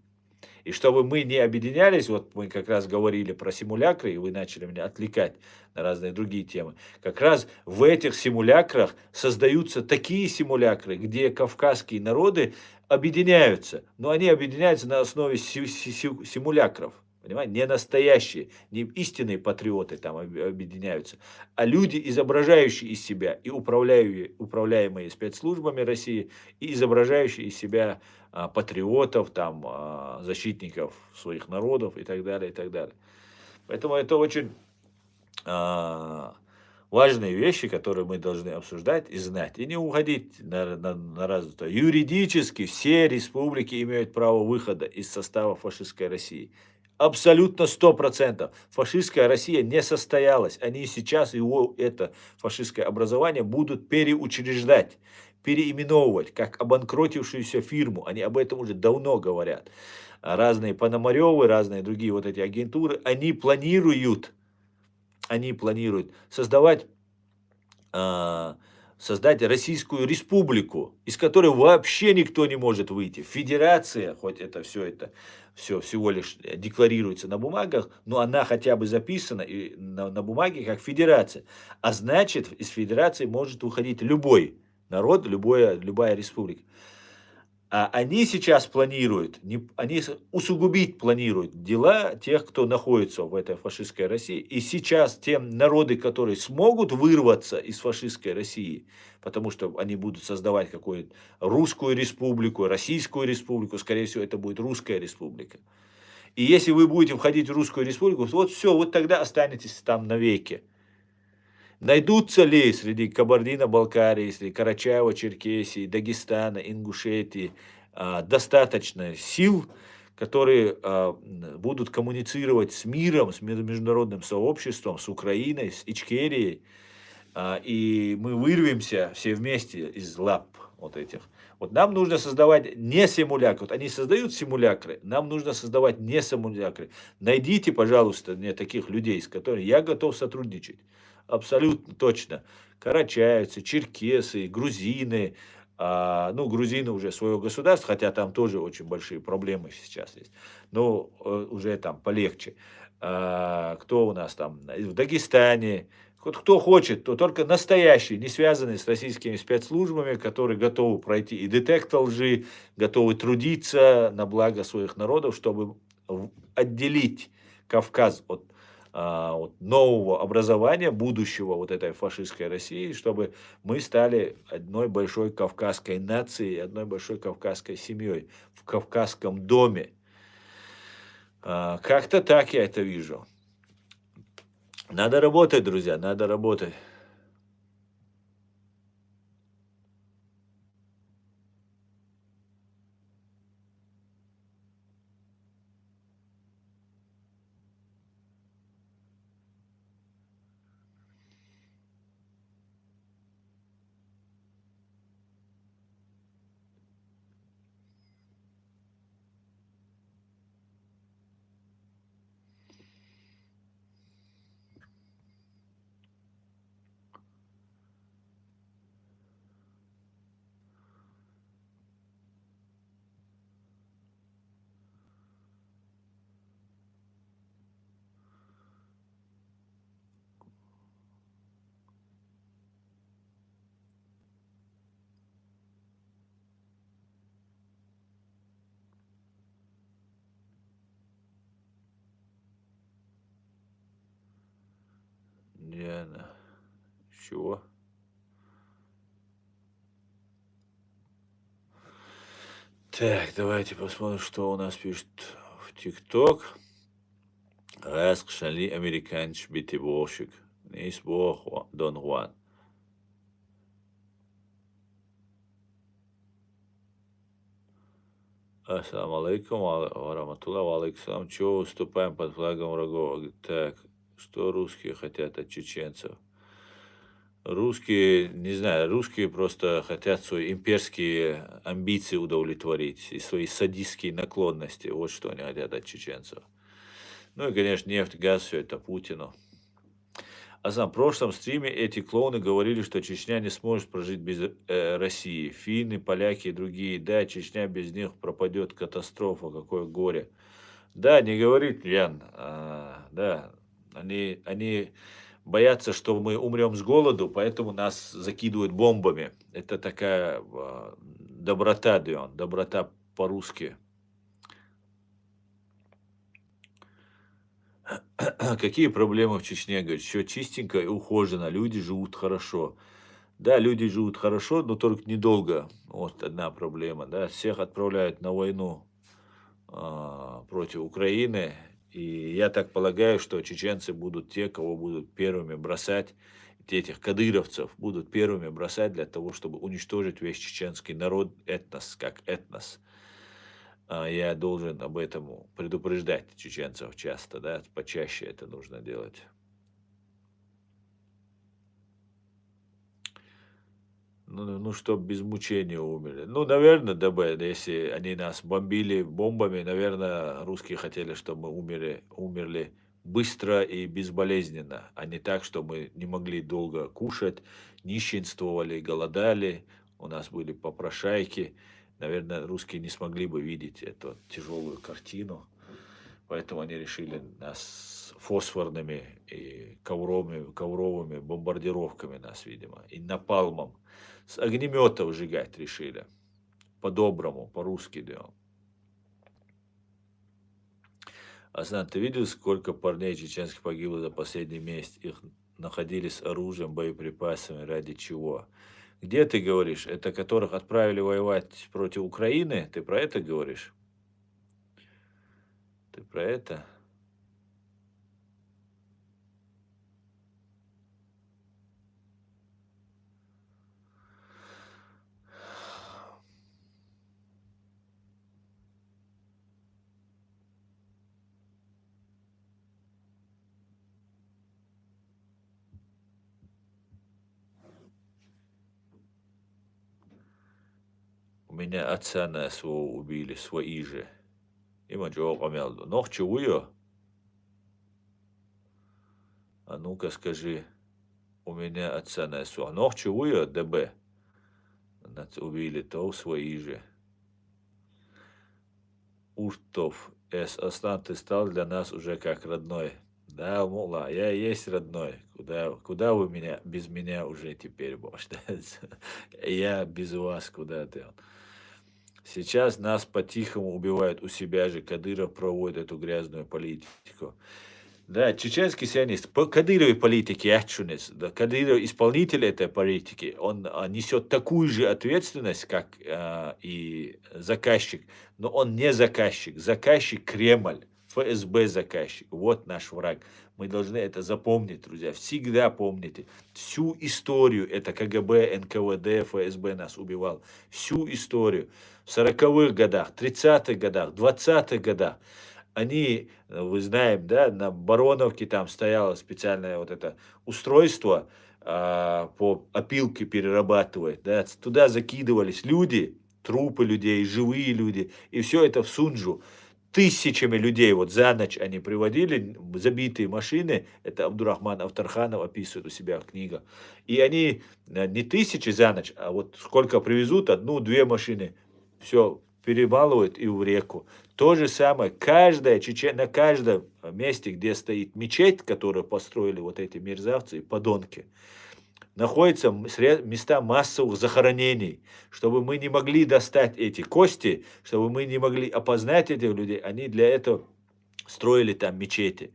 И чтобы мы не объединялись, вот мы как раз говорили про симулякры, и вы начали меня отвлекать на разные другие темы. Как раз в этих симулякрах создаются такие симулякры, где кавказские народы объединяются, но они объединяются на основе симулякров. Понимаете, не настоящие, не истинные патриоты там объединяются, а люди, изображающие из себя и управляемые спецслужбами России, и изображающие из себя патриотов, там, защитников своих народов и так далее, и так далее. Поэтому это очень важные вещи, которые мы должны обсуждать и знать, и не уходить на развитое. Юридически все республики имеют право выхода из состава фашистской России. Абсолютно 100%. Фашистская Россия не состоялась. Они сейчас это фашистское образование будут переучреждать, переименовывать, как обанкротившуюся фирму. Они об этом уже давно говорят. Разные Пономаревы, разные другие вот эти агентуры, они планируют создавать создать Российскую Республику, из которой вообще никто не может выйти. Федерация, хоть это все всего лишь декларируется на бумагах, но она хотя бы записана и на бумаге как федерация. А значит, из федерации может уходить любой народ, любая республика. А они сейчас планируют, они усугубить планируют дела тех, кто находится в этой фашистской России. И сейчас те народы, которые смогут вырваться из фашистской России, потому что они будут создавать какую-то русскую республику, российскую республику, скорее всего, это будет русская республика. И если вы будете входить в русскую республику, вот все, вот тогда останетесь там навеки. Найдутся ли среди Кабардино-Балкарии, среди Карачаево-Черкесии, Дагестана, Ингушетии достаточно сил, которые будут коммуницировать с миром, с международным сообществом, с Украиной, с Ичкерией, и мы вырвемся все вместе из лап вот этих. Вот нам нужно создавать не симулякры. Вот они создают симулякры, нам нужно создавать не симулякры. Найдите, пожалуйста, мне таких людей, с которыми я готов сотрудничать. Абсолютно точно. Карачаевцы, черкесы, грузины. Ну, грузины уже свое государство, хотя там тоже очень большие проблемы сейчас есть. Но уже там полегче. Кто у нас там? В Дагестане. Вот кто хочет, то только настоящие, не связанные с российскими спецслужбами, которые готовы пройти и детектор лжи, готовы трудиться на благо своих народов, чтобы отделить Кавказ от нового образования, будущего вот этой фашистской России, чтобы мы стали одной большой кавказской нацией, одной большой кавказской семьей в кавказском доме. Как-то так я это вижу. Надо работать, друзья, надо работать. Диана. Чего? Так, давайте посмотрим, что у нас пишет в ТикТок. Раск Шали Американч Битибошик. Нис Бог Дон Хуан. Ассаламу алейкум, вараматулла, алейкум. Чего выступаем под флагом врагов? Так, что русские хотят от чеченцев? Русские, не знаю, русские просто хотят свои имперские амбиции удовлетворить и свои садистские наклонности. Вот что они хотят от чеченцев. Ну и, конечно, нефть, газ, все это Путину. А в прошлом стриме эти клоуны говорили, что Чечня не сможет прожить без России. Финны, поляки и другие. Да, Чечня без них пропадет, катастрофа, какое горе. Да, не говорит Ян. Да, они боятся, что мы умрем с голоду, поэтому нас закидывают бомбами. Это такая доброта, Дион, доброта по-русски. Какие проблемы в Чечне? Говорит, все чистенько и ухожено, люди живут хорошо. Да, люди живут хорошо, но только недолго. Вот одна проблема. Да, всех отправляют на войну против Украины. И я так полагаю, что чеченцы будут те, кого будут первыми бросать, этих кадыровцев будут первыми бросать для того, чтобы уничтожить весь чеченский народ, этнос, как этнос. Я должен об этом предупреждать чеченцев часто, да, почаще это нужно делать. Ну, чтоб без мучения умерли. Ну, наверное, ДБ, если они нас бомбили бомбами, наверное, русские хотели, чтобы мы умерли быстро и безболезненно, а не так, что мы не могли долго кушать, нищенствовали, голодали, у нас были попрошайки. Наверное, русские не смогли бы видеть эту тяжелую картину, поэтому они решили нас фосфорными и ковровыми бомбардировками нас, видимо, и напалмом. С огнеметов сжигать решили. По-доброму, по-русски делал. Аслан, ты видел, сколько парней чеченских погибло за последний месяц? Их находили с оружием, боеприпасами. Ради чего? Где ты говоришь? Это которых отправили воевать против Украины? Ты про это говоришь? Ты про это? У меня отца на своего убили, свои же. Има джоук амелду. Нох чуё? А ну-ка скажи. У меня отца на своего. Нох чуё, ДБ? Нас убили, то свои же. Уртов. Аслан, ты стал для нас уже как родной. Да, мула, я и есть родной. Куда вы меня, без меня уже теперь можете? Я без вас куда ты? Сейчас нас по-тихому убивают у себя же. Кадыров проводит эту грязную политику. Да, чеченский сионист по Кадыровой политике Ячунес, да, Кадыров исполнитель этой политики, он несет такую же ответственность, как и заказчик, но он не заказчик. Заказчик Кремль, ФСБ заказчик. Вот наш враг. Мы должны это запомнить, друзья. Всегда помните. Всю историю это КГБ, НКВД, ФСБ нас убивал. Всю историю. В 40-х годах, 30-х годах, 20-х годах. Они, вы знаем, да, на Бароновке там стояло специальное вот это устройство по опилке перерабатывать, да, туда закидывались люди, трупы людей, живые люди, и все это в Сунджу. Тысячами людей вот за ночь они приводили, забитые машины, это Абдурахман Автарханов описывает у себя в книгах, и они не тысячи за ночь, а вот сколько привезут, одну-две машины, все перемалывают и в реку. То же самое, на каждом месте, где стоит мечеть, которую построили вот эти мерзавцы и подонки, находятся места массовых захоронений. Чтобы мы не могли достать эти кости, чтобы мы не могли опознать этих людей, они для этого строили там мечети.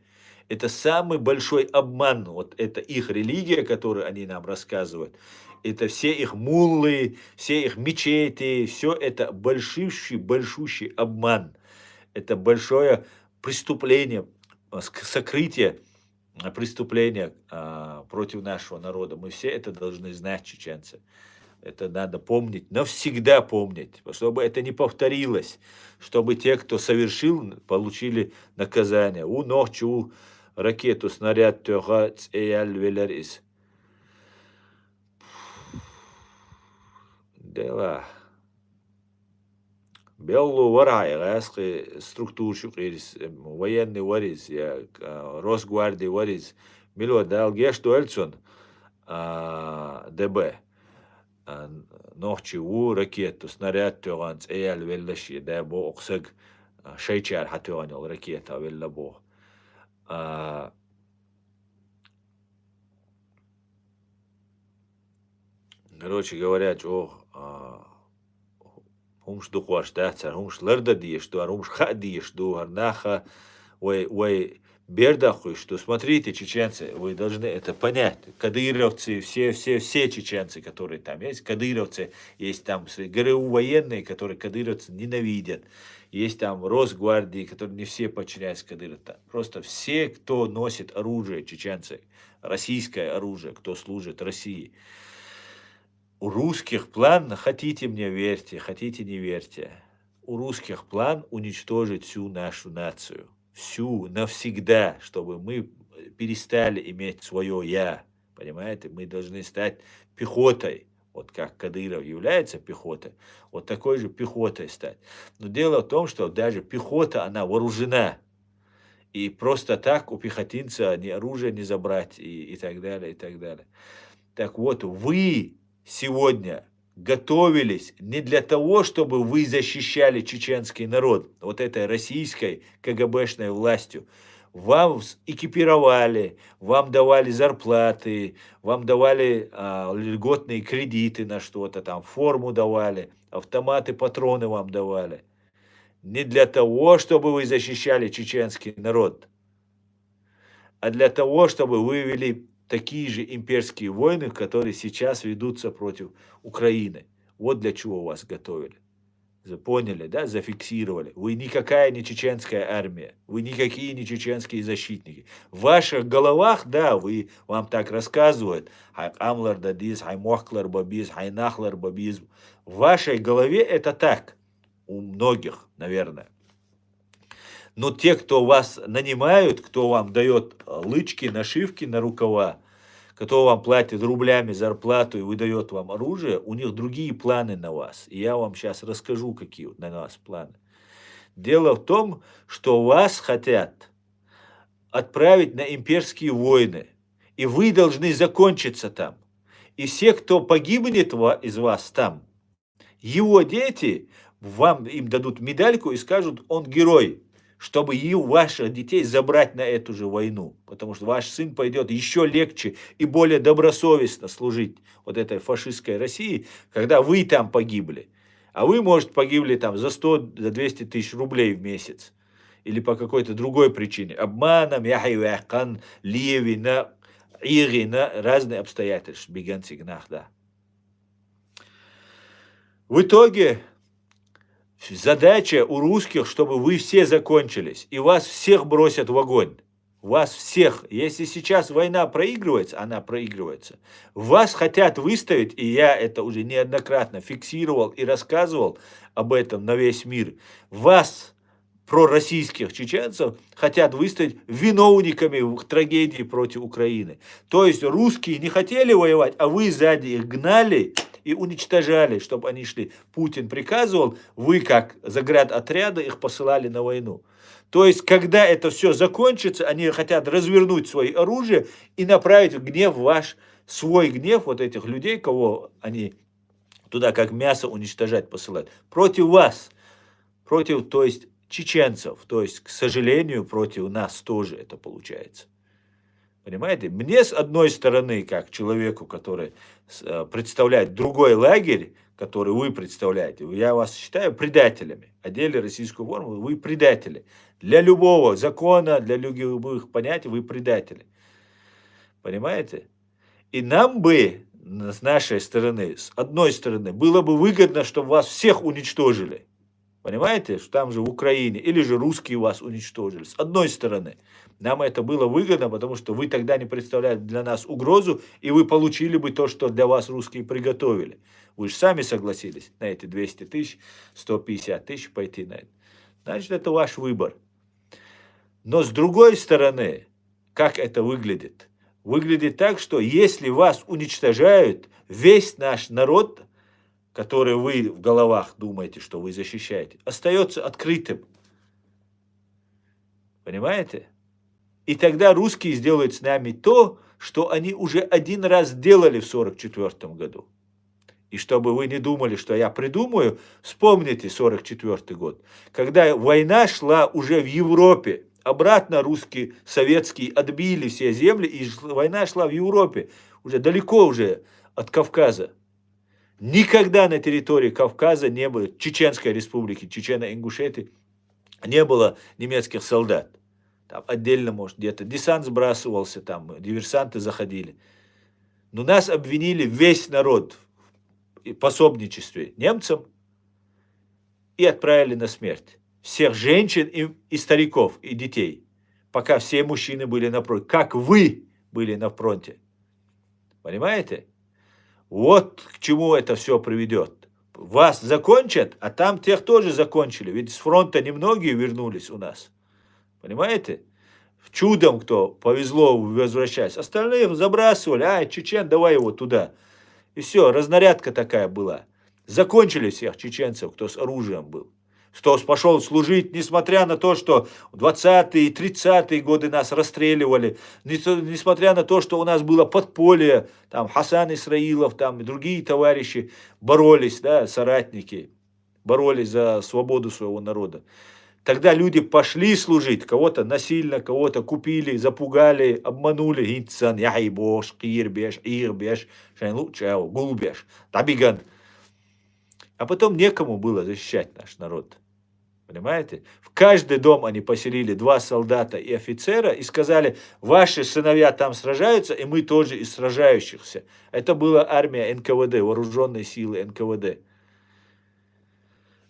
Это самый большой обман, вот это их религия, которую они нам рассказывают. Это все их муллы, все их мечети, все это большущий обман. Это большое преступление, сокрытие преступления против нашего народа. Мы все это должны знать, чеченцы. Это надо помнить, навсегда помнить, чтобы это не повторилось, чтобы те, кто совершил, получили наказание. У ночью ракету, снаряд, тёгат, эяль, велерис. Дела. Беллу варай, гаски структурщик ирис, военный варис, я Росгвардии варис, мило дал гешту эльцун, ДБ. Ночи у ракету, снаряд тюганц, эял веллаши, да бо оксаг шейчар хатюганил ракета велла бо. Короче говоря, humш духваш дацар, humш лерда диеш дуар, humш ха диеш дуар, наха, ой, бердахуй, что смотрите, чеченцы, вы должны это понять. Кадыровцы, все чеченцы, которые там есть, кадыровцы, есть там ГРУ военные, которые кадыровцы ненавидят. Есть там Росгвардии, которые не все подчиняются кадыровцам. Просто все, кто носит оружие, чеченцы, российское оружие, кто служит России. У русских план, хотите мне верьте, хотите не верьте, у русских план уничтожить всю нашу нацию. Всю, навсегда, чтобы мы перестали иметь свое «я». Понимаете? Мы должны стать пехотой. Вот как Кадыров является пехотой, вот такой же пехотой стать. Но дело в том, что даже пехота, она вооружена. И просто так у пехотинца ни оружие не забрать и так далее, и так далее. Так вот, вы сегодня готовились не для того, чтобы вы защищали чеченский народ, вот этой российской КГБшной властью. Вам экипировали, вам давали зарплаты, вам давали льготные кредиты на что-то, там форму давали, автоматы, патроны вам давали. Не для того, чтобы вы защищали чеченский народ, а для того, чтобы вы вели такие же имперские войны, которые сейчас ведутся против Украины. Вот для чего вас готовили. Поняли, да? Зафиксировали. Вы никакая не чеченская армия. Вы никакие не чеченские защитники. В ваших головах, да, вам так рассказывают. Амлар дадис, хаймохклар бабиз, хайнахлар бабиз. В вашей голове это так. У многих, наверное. Но те, кто вас нанимают, кто вам дает лычки, нашивки на рукава, кто вам платит рублями зарплату и выдает вам оружие, у них другие планы на вас. И я вам сейчас расскажу, какие на вас планы. Дело в том, что вас хотят отправить на имперские войны, и вы должны закончиться там. И все, кто погибнет из вас там, его дети, им дадут медальку и скажут, он герой, чтобы и ваших детей забрать на эту же войну. Потому что ваш сын пойдет еще легче и более добросовестно служить вот этой фашистской России, когда вы там погибли. А вы, может, погибли там за 100, за 200 тысяч рублей в месяц. Или по какой-то другой причине. Обманом, яхайвахкан, леви, на ири, на разные обстоятельства. Беганцигнах, да. В итоге задача у русских, чтобы вы все закончились, и вас всех бросят в огонь. Вас всех. Если сейчас война проигрывается, она проигрывается. Вас хотят выставить, и я это уже неоднократно фиксировал и рассказывал об этом на весь мир. Вас, пророссийских чеченцев, хотят выставить виновниками в трагедии против Украины. То есть русские не хотели воевать, а вы сзади их гнали и уничтожали, чтобы они шли. Путин приказывал, вы как заградотряда их посылали на войну. То есть, когда это все закончится, они хотят развернуть свои оружия и направить гнев ваш, свой гнев вот этих людей, кого они туда как мясо уничтожать посылают, против вас, против, то есть, чеченцев, то есть, к сожалению, против нас тоже это получается. Понимаете? Мне, с одной стороны, как человеку, который представляет другой лагерь, который вы представляете, я вас считаю предателями. Одели российскую форму, вы предатели. Для любого закона, для любых понятий вы предатели. Понимаете? И нам бы, с нашей стороны, с одной стороны, было бы выгодно, чтобы вас всех уничтожили. Понимаете, что там же в Украине, или же русские вас уничтожили. С одной стороны, нам это было выгодно, потому что вы тогда не представляли для нас угрозу, и вы получили бы то, что для вас русские приготовили. Вы же сами согласились на эти 200 тысяч, 150 тысяч пойти на это. Значит, это ваш выбор. Но с другой стороны, как это выглядит? Выглядит так, что если вас уничтожают, весь наш народ которые вы в головах думаете, что вы защищаете, остается открытым. Понимаете? И тогда русские сделают с нами то, что они уже один раз сделали в 1944 году. И чтобы вы не думали, что я придумаю, вспомните 1944 год, когда война шла уже в Европе. Обратно русские, советские отбили все земли, и война шла в Европе, уже далеко уже от Кавказа. Никогда на территории Кавказа не было, Чеченской республики, Чечено-Ингушетии, не было немецких солдат. Там отдельно, может, где-то десант сбрасывался, там диверсанты заходили. Но нас обвинили весь народ в пособничестве немцам и отправили на смерть. Всех женщин и стариков, и детей. Пока все мужчины были на фронте. Как вы были на фронте. Понимаете? Вот к чему это все приведет. Вас закончат, а там тех тоже закончили. Ведь с фронта немногие вернулись у нас. Понимаете? Чудом, кто повезло возвращаться. Остальных забрасывали. Чечен, давай его туда. И все, разнарядка такая была. Закончили всех чеченцев, кто с оружием был. Кто пошел служить, несмотря на то, что в 20-е и 30-е годы нас расстреливали, несмотря на то, что у нас было подполье, там Хасан Исраилов, там и другие товарищи боролись, да, соратники, боролись за свободу своего народа. Тогда люди пошли служить, кого-то насильно, кого-то купили, запугали, обманули. Инсан, яйбош, кирбеш, ирбеш, шайнлучау, гулбеш, табиган. А потом некому было защищать наш народ. Понимаете? В каждый дом они поселили 2 солдата и офицера и сказали, ваши сыновья там сражаются, и мы тоже из сражающихся. Это была армия НКВД, вооруженные силы НКВД.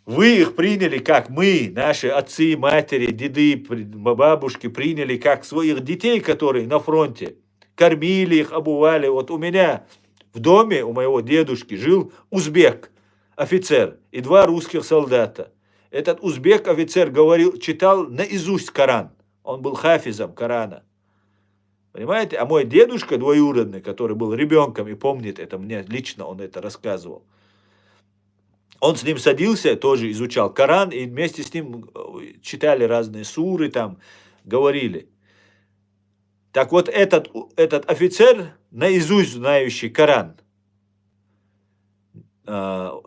Вы их приняли, как мы, наши отцы, матери, деды, бабушки приняли, как своих детей, которые на фронте. Кормили их, обували. Вот у меня в доме, у моего дедушки, жил узбек, офицер, и 2 русских солдата. Этот узбек офицер говорил, читал наизусть Коран. Он был хафизом Корана. Понимаете? А мой дедушка двоюродный, который был ребенком и помнит это, мне лично он это рассказывал. Он с ним садился, тоже изучал Коран, и вместе с ним читали разные суры, там, говорили. Так вот, этот офицер, наизусть знающий Коран,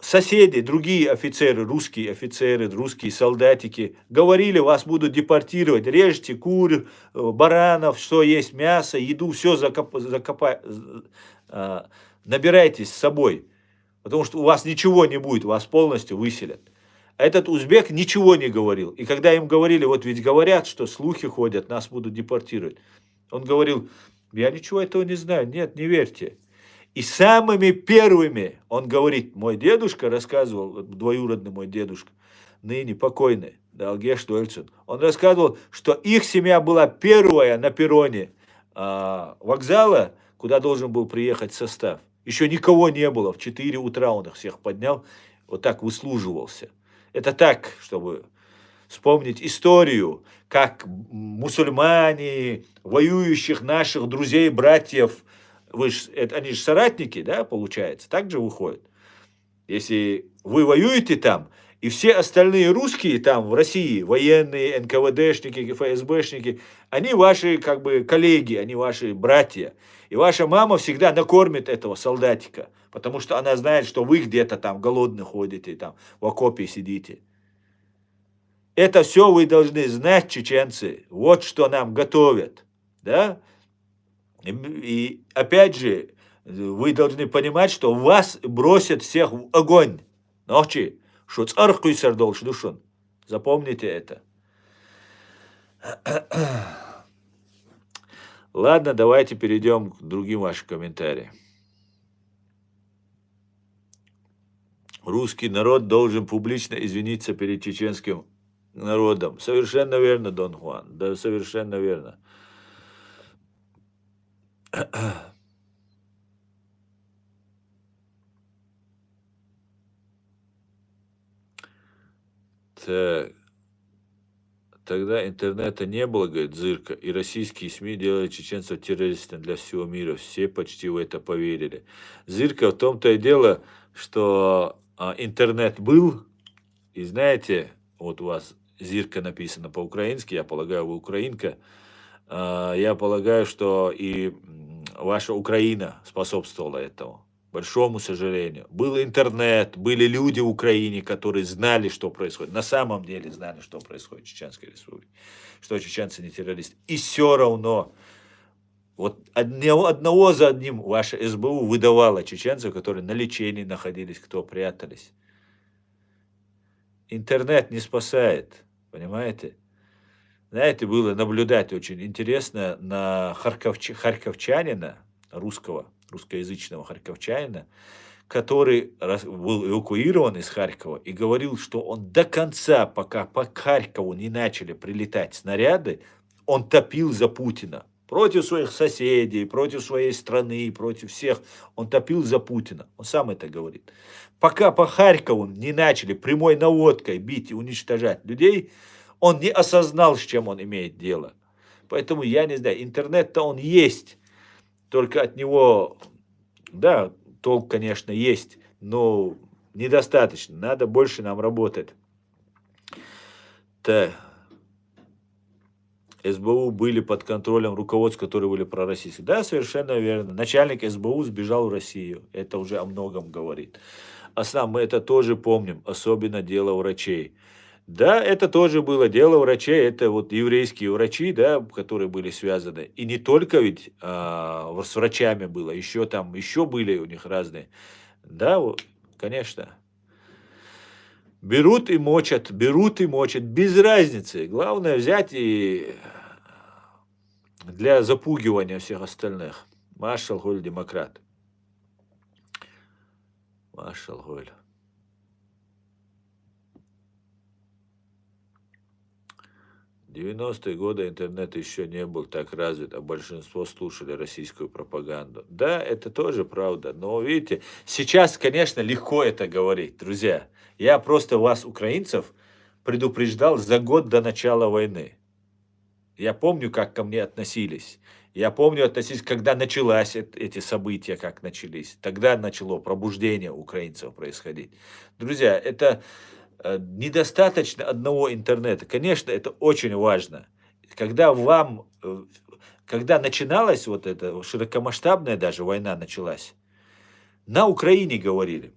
соседи, другие офицеры, русские солдатики, говорили, вас будут депортировать, режьте кур, баранов, что есть мясо, еду, все набирайтесь с собой. Потому что у вас ничего не будет, вас полностью выселят. А этот узбек ничего не говорил. И когда им говорили, вот ведь говорят, что слухи ходят, нас будут депортировать. Он говорил, я ничего этого не знаю, нет, не верьте. И самыми первыми, он говорит, мой дедушка рассказывал, двоюродный мой дедушка, ныне покойный, Далгеш Дольцин, он рассказывал, что их семья была первая на перроне вокзала, куда должен был приехать состав. Еще никого не было. В 4 утра он их всех поднял, вот так выслуживался. Это так, чтобы вспомнить историю, как мусульмане, воюющих наших друзей, братьев, они же соратники, да, получается, так же выходит. Если вы воюете там, и все остальные русские там в России, военные, НКВДшники, ФСБшники, они ваши как бы коллеги, они ваши братья. И ваша мама всегда накормит этого солдатика, потому что она знает, что вы где-то там голодны ходите, там в окопе сидите. Это все вы должны знать, чеченцы. Вот что нам готовят. Да? И опять же, вы должны понимать, что вас бросят всех в огонь. Ночи. Запомните это. Ладно, давайте перейдем к другим вашим комментариям. Русский народ должен публично извиниться перед чеченским народом. Совершенно верно, Дон Хуан. Да, совершенно верно. Так. Тогда интернета не было, говорит Зырка, и российские СМИ делали чеченцев террористами для всего мира. Все почти в это поверили. Зырка, в том-то и дело, что интернет был, и знаете, вот у вас Зирка написано по-украински, я полагаю, вы украинка. Я полагаю, что и ваша Украина способствовала этому. Большому сожалению. Был интернет, были люди в Украине, которые знали, что происходит. На самом деле знали, что происходит в Чеченской Республике. Что чеченцы не террористы. И все равно вот одного за одним ваша СБУ выдавала чеченцев, которые на лечении находились, кто прятались. Интернет не спасает, понимаете? Знаете, было наблюдать очень интересно на харьковчанина, русскоязычного харьковчанина, который был эвакуирован из Харькова и говорил, что он до конца, пока по Харькову не начали прилетать снаряды, он топил за Путина. Против своих соседей, против своей страны, против всех. Он топил за Путина. Он сам это говорит. Пока по Харькову не начали прямой наводкой бить и уничтожать людей, он не осознал, с чем он имеет дело. Поэтому я не знаю, интернет-то он есть, только от него, да, толк, конечно, есть, но недостаточно, надо больше нам работать. Так. СБУ были под контролем руководств, которые были пророссийские. Да, совершенно верно. Начальник СБУ сбежал в Россию. Это уже о многом говорит. Мы это тоже помним, особенно дело врачей. Да, это тоже было дело врачей, это вот еврейские врачи, да, которые были связаны. И не только ведь с врачами было, еще были у них разные. Да, вот, конечно. Берут и мочат, без разницы. Главное взять и для запугивания всех остальных. Маршал Голь, демократ. Маршал Голь. В 90-е годы интернет еще не был так развит, а большинство слушали российскую пропаганду. Да, это тоже правда, но видите, сейчас, конечно, легко это говорить, друзья. Я просто вас, украинцев, предупреждал за год до начала войны. Я помню, как ко мне относились. Я помню, когда началось эти события, как начались. Тогда начало пробуждение украинцев происходить. Друзья, это недостаточно одного интернета. Конечно, это очень важно. Когда начиналась вот эта широкомасштабная даже война началась, на Украине говорили,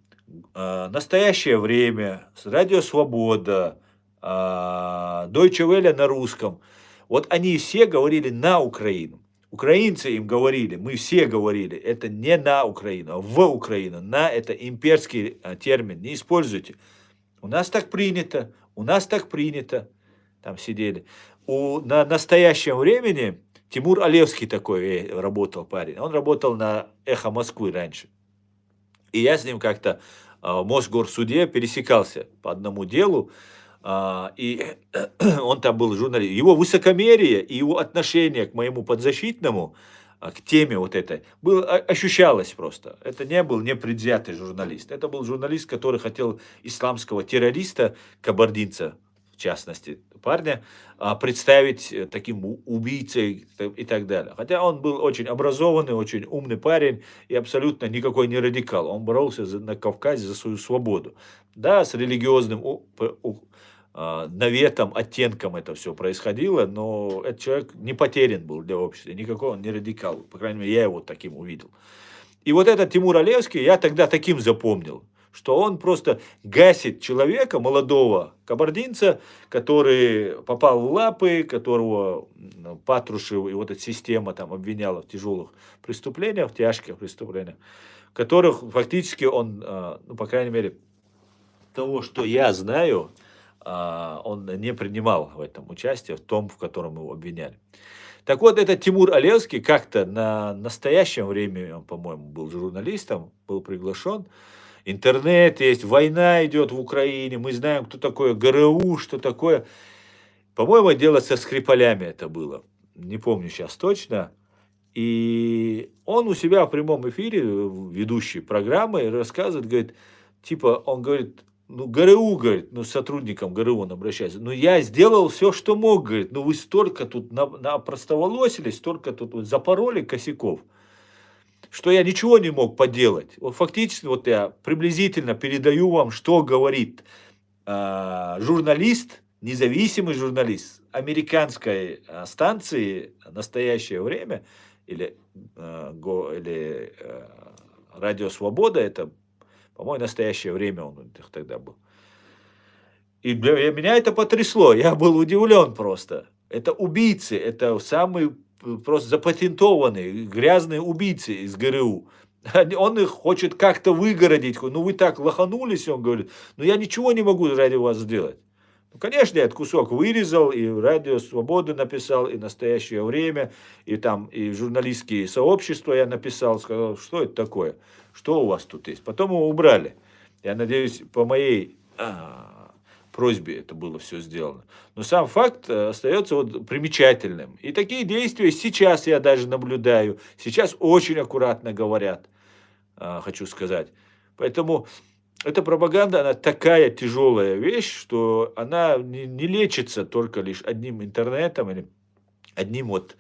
настоящее время, Радио Свобода, Deutsche Welle на русском. Вот они все говорили на Украину. Украинцы им говорили, мы все говорили, это не на Украину, а в Украину. На это имперский термин, не используйте. У нас так принято, там сидели. На настоящем времени Тимур Алевский такой работал парень, он работал на «Эхо Москвы» раньше. И я с ним как-то в Мосгорсуде пересекался по одному делу, и он там был журналист. Его высокомерие и его отношение к моему подзащитному, к теме вот этой, ощущалось просто. Это не был непредвзятый журналист. Это был журналист, который хотел исламского террориста, кабардинца, в частности, парня, представить таким убийцей и так далее. Хотя он был очень образованный, очень умный парень и абсолютно никакой не радикал. Он боролся на Кавказе за свою свободу. Да, с религиозным наветом, оттенком это все происходило, но этот человек не потерян был для общества, никакой он не радикал, по крайней мере, я его таким увидел. И вот этот Тимур Алевский я тогда таким запомнил, что он просто гасит человека, молодого кабардинца, который попал в лапы, которого Патрушев и вот эта система там обвиняла в тяжелых преступлениях, в тяжких преступлениях, которых фактически он, ну, по крайней мере, того, что я знаю, он не принимал в этом участие, в том, в котором его обвиняли. Так вот, этот Тимур Алевский как-то на настоящем времени, он, по-моему, был журналистом, был приглашен. Интернет есть, война идет в Украине, мы знаем, кто такое ГРУ, что такое. По-моему, дело со Скрипалями это было, не помню сейчас точно. И он у себя в прямом эфире, ведущий программы, рассказывает, говорит, типа, он говорит, ну, ГРУ, говорит, ну, сотрудникам ГРУ он обращается. Ну, я сделал все, что мог, говорит. Ну, вы столько тут напростоволосились, столько тут вот запороли косяков. что я ничего не мог поделать. Вот фактически вот я приблизительно передаю вам, что говорит журналист, независимый журналист американской станции «Настоящее время» или, «Радио Свобода», это, по-моему, «Настоящее время» он тогда был. И меня это потрясло, я был удивлен просто. Это убийцы, это самые просто запатентованные, грязные убийцы из ГРУ. Он их хочет как-то выгородить. Ну вы так лоханулись, он говорит, ну я ничего не могу ради вас сделать. Ну, конечно, я этот кусок вырезал, и в «Радио Свободы» написал, и «Настоящее время», и там, и журналистские сообщества я написал, сказал, что это такое, что у вас тут есть. Потом его убрали. Я надеюсь, по моей просьбе это было все сделано. Но сам факт остается вот примечательным. И такие действия сейчас я даже наблюдаю. Сейчас очень аккуратно говорят, хочу сказать. Поэтому эта пропаганда, она такая тяжелая вещь, что она не лечится только лишь одним интернетом или одним вот,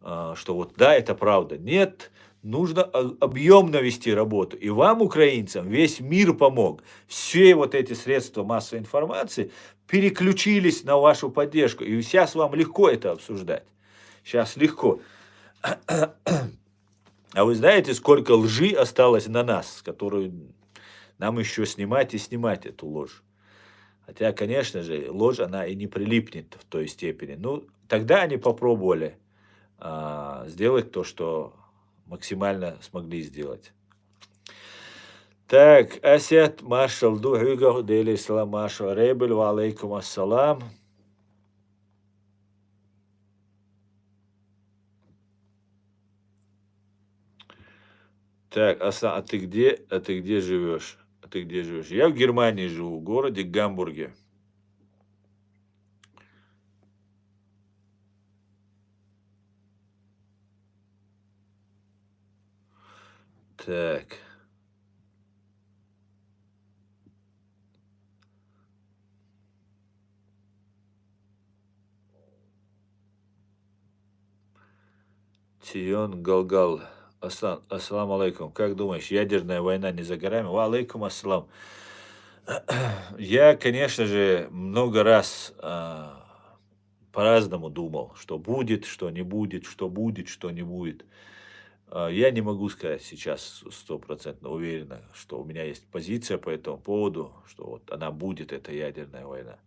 что вот да, это правда. Нет, нужно объемно вести работу. И вам, украинцам, весь мир помог. Все вот эти средства массовой информации переключились на вашу поддержку. И сейчас вам легко это обсуждать. Сейчас легко. А вы знаете, сколько лжи осталось на нас, которую нам еще снимать и снимать эту ложь. Хотя, конечно же, ложь, она и не прилипнет в той степени. Ну, тогда они попробовали сделать то, что максимально смогли сделать. Так, Асят Маршал Дугюга, Дели Салам Маршал Ребель, ва алейкум ассалам. Так, а ты где живешь? Ты где живешь? Я в Германии живу, в городе Гамбурге. Так. Тион Галгал. Ассаламу алейкум. Как думаешь, ядерная война не за горами? Ва алейкум ассалам. Я, конечно же, много раз по-разному думал, что будет, что не будет, что будет, что не будет. Я не могу сказать сейчас стопроцентно уверенно, что у меня есть позиция по этому поводу, что вот она будет, эта ядерная война.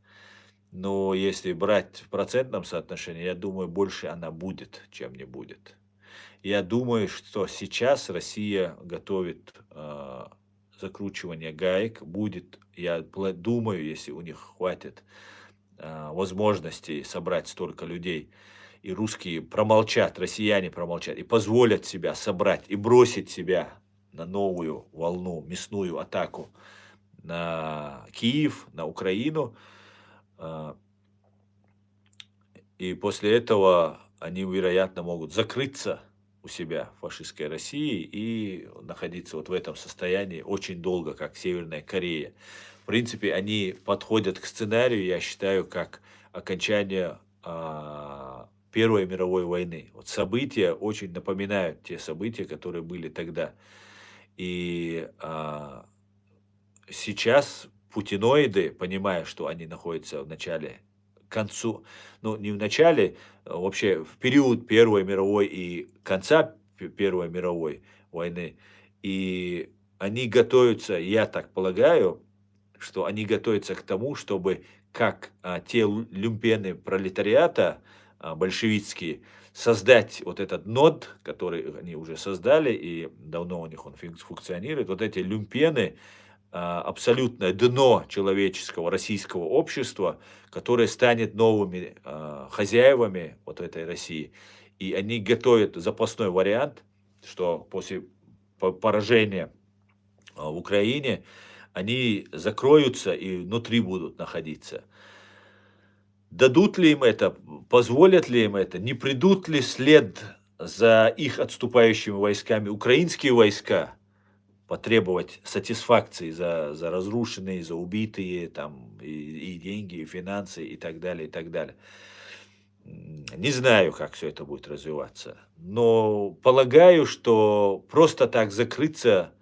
Но если брать в процентном соотношении, я думаю, больше она будет, чем не будет. Я думаю, что сейчас Россия готовит закручивание гаек. Будет, я думаю, если у них хватит возможности собрать столько людей, и русские промолчат, россияне промолчат, и позволят себя собрать, и бросить себя на новую волну, мясную атаку на Киев, на Украину. И после этого они, вероятно, могут закрыться у себя в фашистской России и находиться вот в этом состоянии очень долго, как Северная Корея. В принципе, они подходят к сценарию, я считаю, как окончание Первой мировой войны. Вот события очень напоминают те события, которые были тогда. И сейчас путиноиды, понимая, что они находятся в начале, к концу, ну не в начале, вообще в период Первой мировой и конца Первой мировой войны, и они готовятся, я так полагаю, что они готовятся к тому, чтобы как те люмпены пролетариата большевистские, создать вот этот нод, который они уже создали, и давно у них он функционирует, вот эти люмпены, абсолютное дно человеческого российского общества, которое станет новыми хозяевами вот этой России. И они готовят запасной вариант, что после поражения в Украине они закроются и внутри будут находиться. Дадут ли им это, позволят ли им это, не придут ли след за их отступающими войсками украинские войска, потребовать сатисфакции за разрушенные, за убитые, там, и деньги, и финансы, и так далее, и так далее. Не знаю, как все это будет развиваться, но полагаю, что просто так закрыться,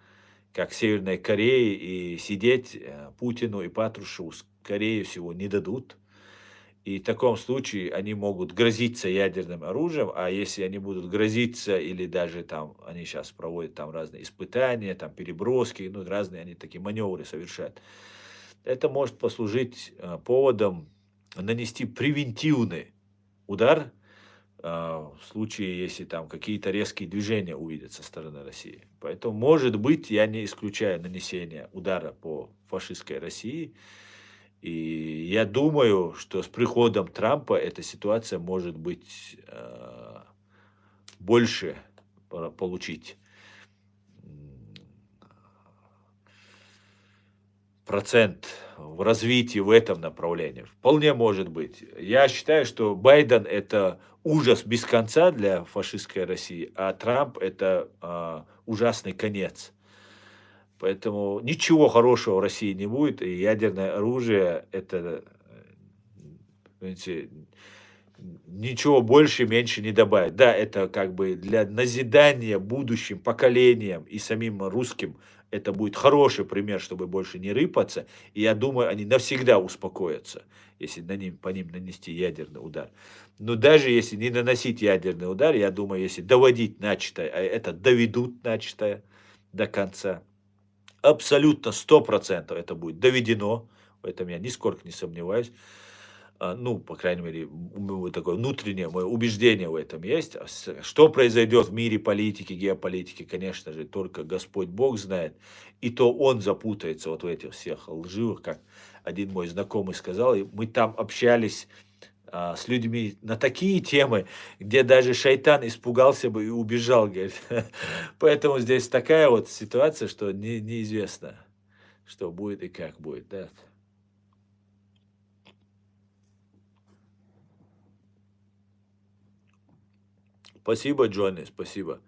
как Северной Корее, и сидеть Путину и Патрушеву, скорее всего, не дадут. И в таком случае они могут грозиться ядерным оружием, а если они будут грозиться, или даже там, они сейчас проводят там разные испытания, там переброски, ну, разные они такие маневры совершают, это может послужить поводом нанести превентивный удар в случае, если там какие-то резкие движения увидят со стороны России. Поэтому, может быть, я не исключаю нанесение удара по фашистской России. И я думаю, что с приходом Трампа эта ситуация может быть больше получить м, процент в развитии в этом направлении. Вполне может быть. Я считаю, что Байден это ужас без конца для фашистской России, а Трамп это ужасный конец. Поэтому ничего хорошего в России не будет, и ядерное оружие это, знаете, ничего больше, меньше не добавит. Да, это как бы для назидания будущим поколениям и самим русским это будет хороший пример, чтобы больше не рыпаться. И я думаю, они навсегда успокоятся, если по ним нанести ядерный удар. Но даже если не наносить ядерный удар, я думаю, если доводить начатое, а это доведут начатое до конца, абсолютно 100% это будет доведено, в этом я нисколько не сомневаюсь. Ну, по крайней мере, такое внутреннее мое убеждение в этом есть. Что произойдет в мире политики, геополитики, конечно же, только Господь Бог знает. И то Он запутается вот в этих всех лживых, как один мой знакомый сказал. И мы там общались с людьми на такие темы, где даже шайтан испугался бы и убежал, говорит. Поэтому здесь такая вот ситуация, что неизвестно, что будет и как будет, да. Спасибо, Джонни, спасибо.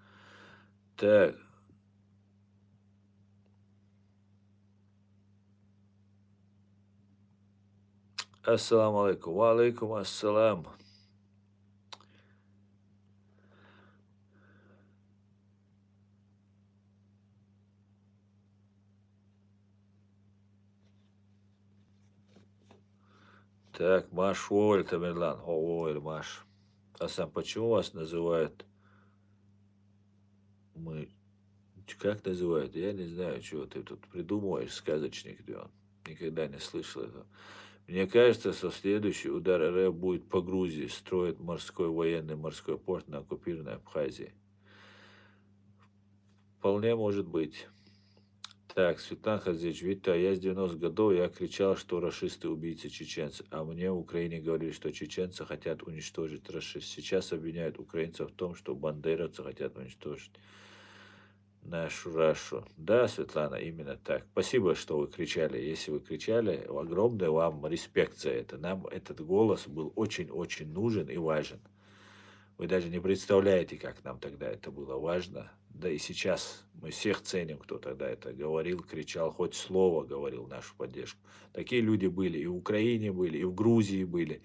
Так, ассаламу алейкум. Ва алейкум ассалам. Так, Маш Воль, Тамерлан. Ой, Маш. А сам почему вас называют мы? Как называют? Я не знаю, чего ты тут придумываешь, сказочник, Дион. Никогда не слышал этого. Мне кажется, что следующий удар РФ будет по Грузии. Строят морской военный морской порт на оккупированной Абхазии. Вполне может быть. Так, Светлана Хазич, витаю. Я с 90-х годов, я кричал, что рашисты убийцы чеченцы, а мне в Украине говорили, что чеченцы хотят уничтожить рашист. Сейчас обвиняют украинцев в том, что бандеровцы хотят уничтожить нашу Рашу. Да, Светлана, именно так. Спасибо, что вы кричали. Если вы кричали, огромный вам респект за это. Нам этот голос был очень-очень нужен и важен. Вы даже не представляете, как нам тогда это было важно. Да и сейчас мы всех ценим, кто тогда это говорил, кричал, хоть слово говорил в нашу поддержку. Такие люди были и в Украине были, и в Грузии были,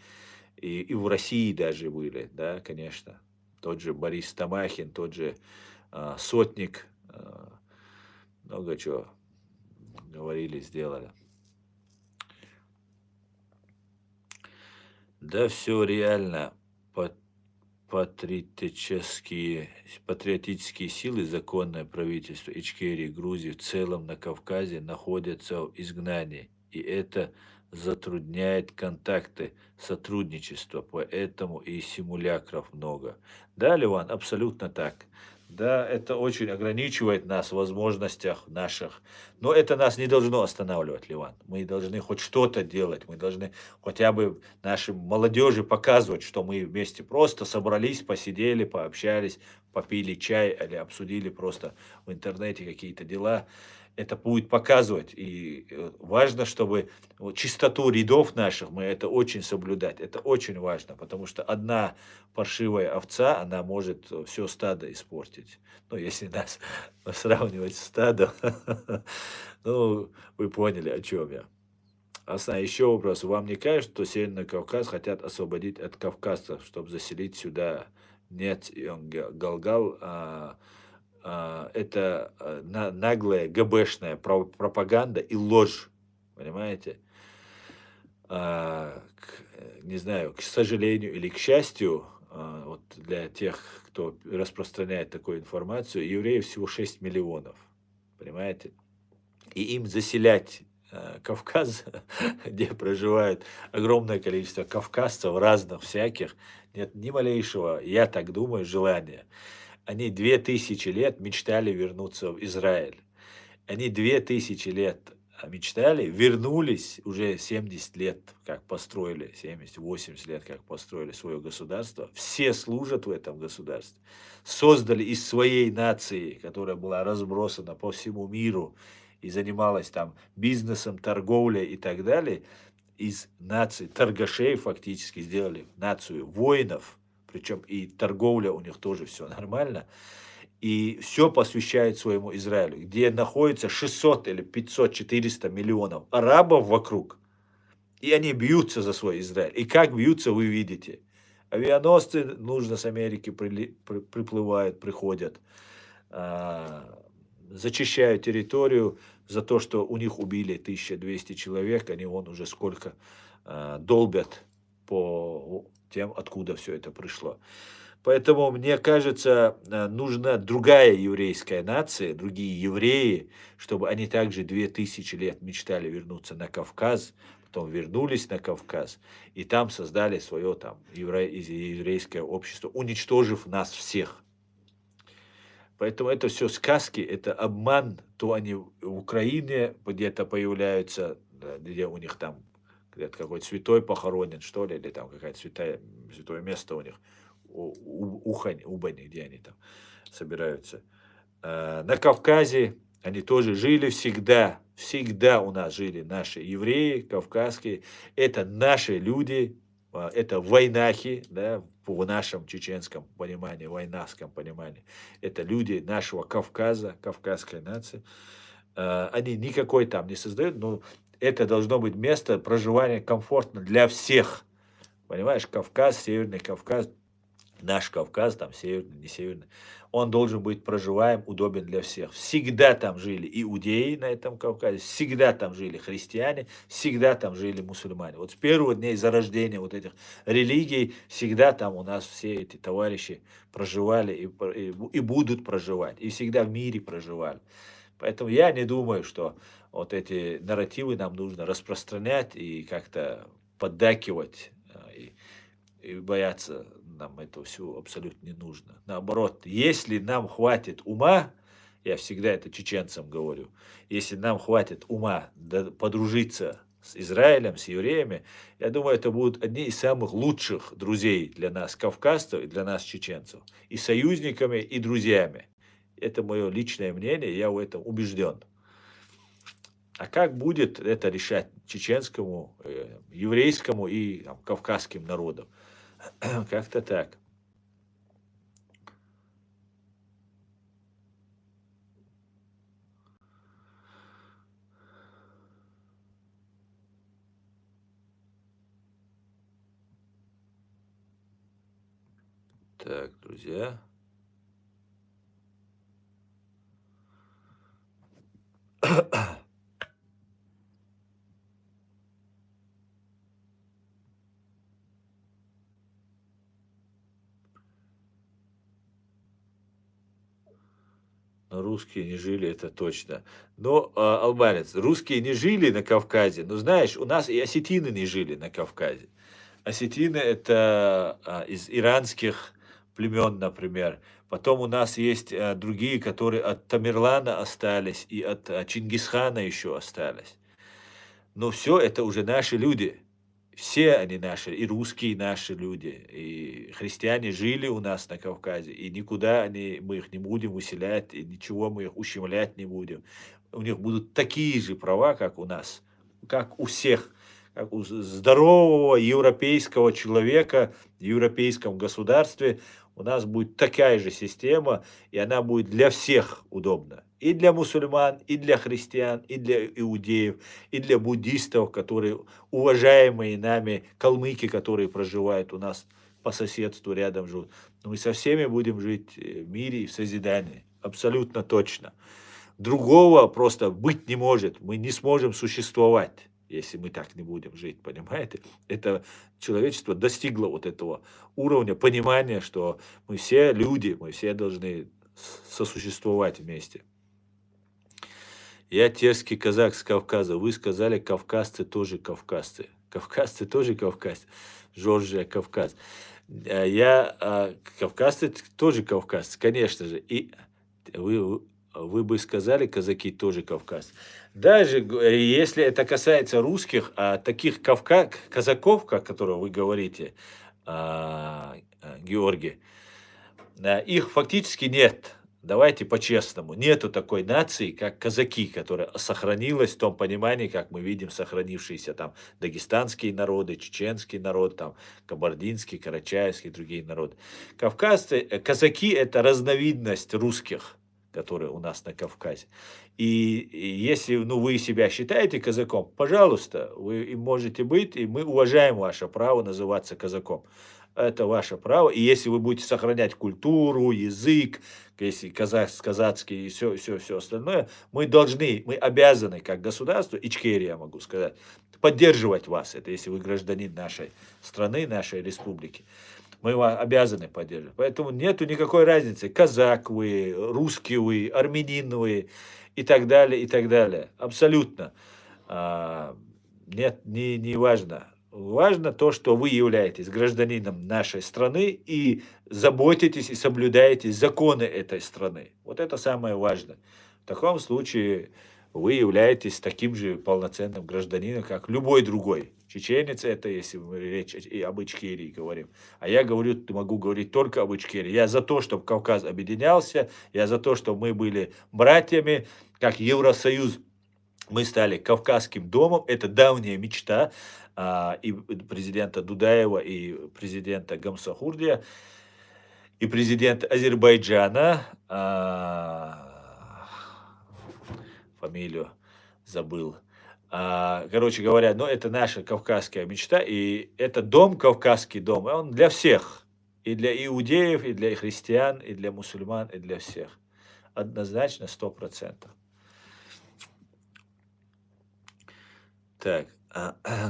и в России даже были, да, конечно. Тот же Борис Тамахин, тот же Сотник, много чего говорили, сделали. Да, все реально. Патриотические силы, законное правительство Ичкерии, Грузии, в целом на Кавказе находятся в изгнании. И это затрудняет контакты, сотрудничество, поэтому и симулякров много. Да, Ливан, абсолютно так. Да, это очень ограничивает нас в возможностях наших. Но это нас не должно останавливать, Ливан. Мы должны хоть что-то делать. Мы должны хотя бы нашей молодежи показывать, что мы вместе просто собрались, посидели, пообщались, попили чай или обсудили просто в интернете какие-то дела. Это будет показывать. И важно, чтобы вот чистоту рядов наших, мы это очень соблюдать. Это очень важно, потому что одна паршивая овца, она может все стадо испортить. Ну, если нас сравнивать с стадом, ну, вы поняли, о чем я. Еще вопрос. Вам не кажется, что Северный Кавказ хотят освободить от кавказцев, чтобы заселить сюда? Нет, и он Галгал, это наглая ГБшная пропаганда и ложь, понимаете? Не знаю, к сожалению или к счастью, вот для тех, кто распространяет такую информацию, евреев всего 6 миллионов, понимаете? И им заселять Кавказ, где проживает огромное количество кавказцев разных всяких, нет ни малейшего, я так думаю, желания. Они 2000 лет мечтали вернуться в Израиль. Они 2000 лет мечтали, вернулись, уже 70 лет, как построили, 70-80 лет, как построили свое государство. Все служат в этом государстве. Создали из своей нации, которая была разбросана по всему миру и занималась там бизнесом, торговлей и так далее, из нации торгашей фактически сделали нацию воинов, причем и торговля у них тоже все нормально, и все посвящает своему Израилю, где находится 600 или 500, 400 миллионов арабов вокруг, и они бьются за свой Израиль. И как бьются, вы видите. Авианосцы нужно с Америки приплывают, приходят, зачищают территорию за то, что у них убили 1200 человек, они вон уже сколько долбят по тем, откуда все это пришло. Поэтому, мне кажется, нужна другая еврейская нация, другие евреи, чтобы они также 2000 лет мечтали вернуться на Кавказ, потом вернулись на Кавказ, и там создали свое там еврейское общество, уничтожив нас всех. Поэтому это все сказки, это обман, то они в Украине где-то появляются, где у них там где-то какой-то святой похоронен, что ли, или там какое-то святое место у них, Убани, где они там собираются. На Кавказе они тоже жили всегда, всегда у нас жили наши евреи, кавказские, это наши люди, это войнахи, да, в нашем чеченском понимании, войнахском понимании, это люди нашего Кавказа, кавказской нации. Они никакой там не создают, но это должно быть место проживания комфортно для всех. Понимаешь, Кавказ, Северный Кавказ, наш Кавказ, там северный, не северный, он должен быть проживаем, удобен для всех. Всегда там жили иудеи на этом Кавказе, всегда там жили христиане, всегда там жили мусульмане. Вот с первых дней зарождения вот этих религий всегда там у нас все эти товарищи проживали и будут проживать, и всегда в мире проживали. Поэтому я не думаю, что вот эти нарративы нам нужно распространять и как-то поддакивать, и бояться нам этого всего абсолютно не нужно. Наоборот, если нам хватит ума, я всегда это чеченцам говорю, если нам хватит ума подружиться с Израилем, с евреями, я думаю, это будут одни из самых лучших друзей для нас, кавказцев, и для нас, чеченцев. И союзниками, и друзьями. Это мое личное мнение, я в этом убежден. А как будет это решать чеченскому, еврейскому и там, кавказским народам? Как-то так. Так, друзья. Но русские не жили, это точно. Но, албанец, русские не жили на Кавказе, но знаешь, у нас и осетины не жили на Кавказе. Осетины это из иранских племен, например. Потом у нас есть другие, которые от Тамерлана остались и от Чингисхана еще остались. Но все это уже наши люди. Все они наши, и русские наши люди, и христиане жили у нас на Кавказе, и никуда мы их не будем выселять, и ничего мы их ущемлять не будем. У них будут такие же права, как у нас, как у всех, как у здорового европейского человека в европейском государстве. У нас будет такая же система, и она будет для всех удобна. И для мусульман, и для христиан, и для иудеев, и для буддистов, которые уважаемые нами, калмыки, которые проживают у нас по соседству, рядом живут. Мы со всеми будем жить в мире и в созидании. Абсолютно точно. Другого просто быть не может. Мы не сможем существовать, если мы так не будем жить, понимаете? Это человечество достигло вот этого уровня понимания, что мы все люди, мы все должны сосуществовать вместе. Я терский казах с Кавказа. Вы сказали, кавказцы тоже кавказцы. Кавказцы тоже кавказцы. Жоржия, Кавказ. Кавказцы тоже кавказцы, конечно же. И вы бы сказали, казаки тоже кавказцы. Даже если это касается русских, таких казаков, как которого вы говорите, Георгий, их фактически нет. Давайте по-честному. Нету такой нации, как казаки, которая сохранилась в том понимании, как мы видим сохранившиеся там дагестанские народы, чеченский народ, там кабардинский, карачаевский, другие народы. Казаки – это разновидность русских, которые у нас на Кавказе. И если вы себя считаете казаком, пожалуйста, вы им можете быть, и мы уважаем ваше право называться казаком. Это ваше право. И если вы будете сохранять культуру, язык, если казацкий и все остальное, мы обязаны, как государство, Ичкерия, могу сказать, поддерживать вас. Это если вы гражданин нашей страны, нашей республики. Мы вас обязаны поддерживать. Поэтому нету никакой разницы, казак вы, русский вы, армянин вы и так далее, и так далее. Абсолютно. Нет, не важно. Важно то, что вы являетесь гражданином нашей страны и заботитесь и соблюдаете законы этой страны. Вот это самое важное. В таком случае вы являетесь таким же полноценным гражданином, как любой другой. Чеченец это, если мы речь и об Ичкерии говорим. А я могу говорить только об Ичкерии. Я за то, чтобы Кавказ объединялся, я за то, чтобы мы были братьями, как Евросоюз. Мы стали Кавказским домом, это давняя мечта и президента Дудаева, и президента Гамсахурдия, и президента Азербайджана, фамилию забыл. Короче говоря, это наша кавказская мечта, и это дом, Кавказский дом, и он для всех. И для иудеев, и для христиан, и для мусульман, и для всех. Однозначно, 100%. Так,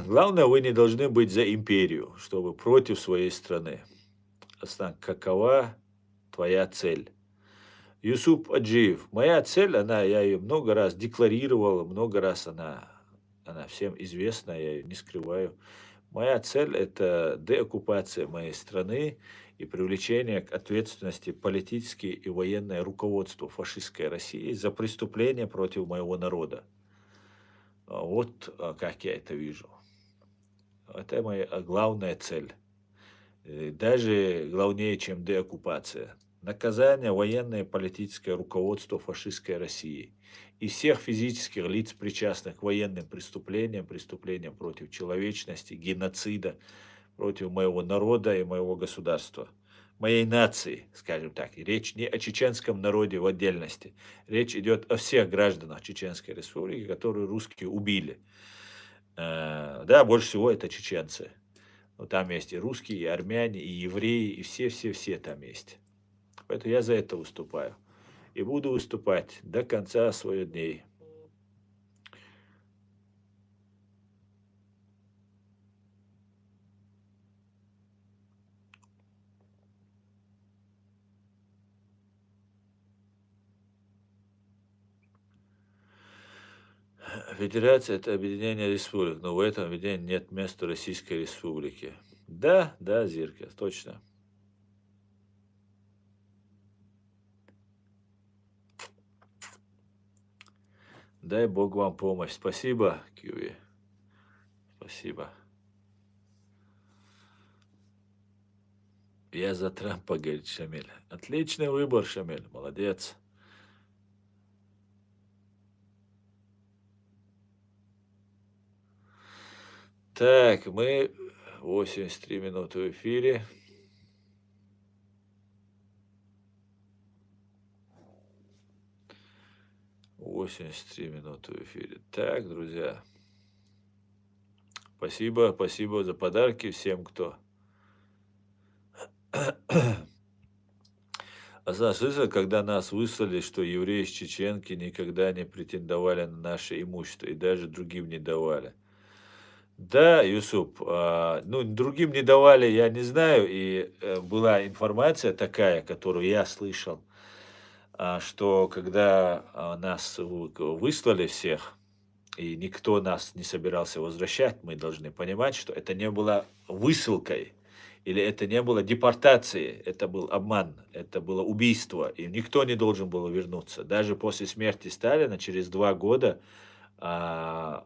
главное, вы не должны быть за империю, чтобы против своей страны. Какова твоя цель? Юсуп Аджиев. Моя цель, я ее много раз декларировал, много раз она всем известна, я ее не скрываю. Моя цель – это деоккупация моей страны и привлечение к ответственности политическое и военное руководство фашистской России за преступления против моего народа. Вот как я это вижу. Это моя главная цель. Даже главнее, чем деоккупация. Наказание военное и политическое руководство фашистской России и всех физических лиц, причастных к военным преступлениям, преступлениям против человечности, геноцида, против моего народа и моего государства, моей нации, скажем так. И речь не о чеченском народе в отдельности. Речь идет о всех гражданах Чеченской Республики, которые русские убили. Да, больше всего это чеченцы. Но там есть и русские, и армяне, и евреи, и все там есть. Поэтому я за это выступаю. И буду выступать до конца своих дней. Федерация – это объединение республик, но в этом объединении нет места Российской Республики. Да, Зирка, точно. Дай Бог вам помощь. Спасибо, Киви. Спасибо. Я за Трампа, говорит Шамиль. Отличный выбор, Шамиль. Молодец. Так, мы 83 минуты в эфире. 83 минуты в эфире. Так, друзья, спасибо за подарки всем, кто... А слышал, когда нас выслали, что евреи из Чеченки никогда не претендовали на наше имущество и даже другим не давали. Да, Юсуп, ну, другим не давали, я не знаю, и была информация такая, которую я слышал, что когда нас выслали всех, и никто нас не собирался возвращать, мы должны понимать, что это не было высылкой, или это не было депортацией, это был обман, это было убийство, и никто не должен был вернуться. Даже после смерти Сталина, через 2 года, а,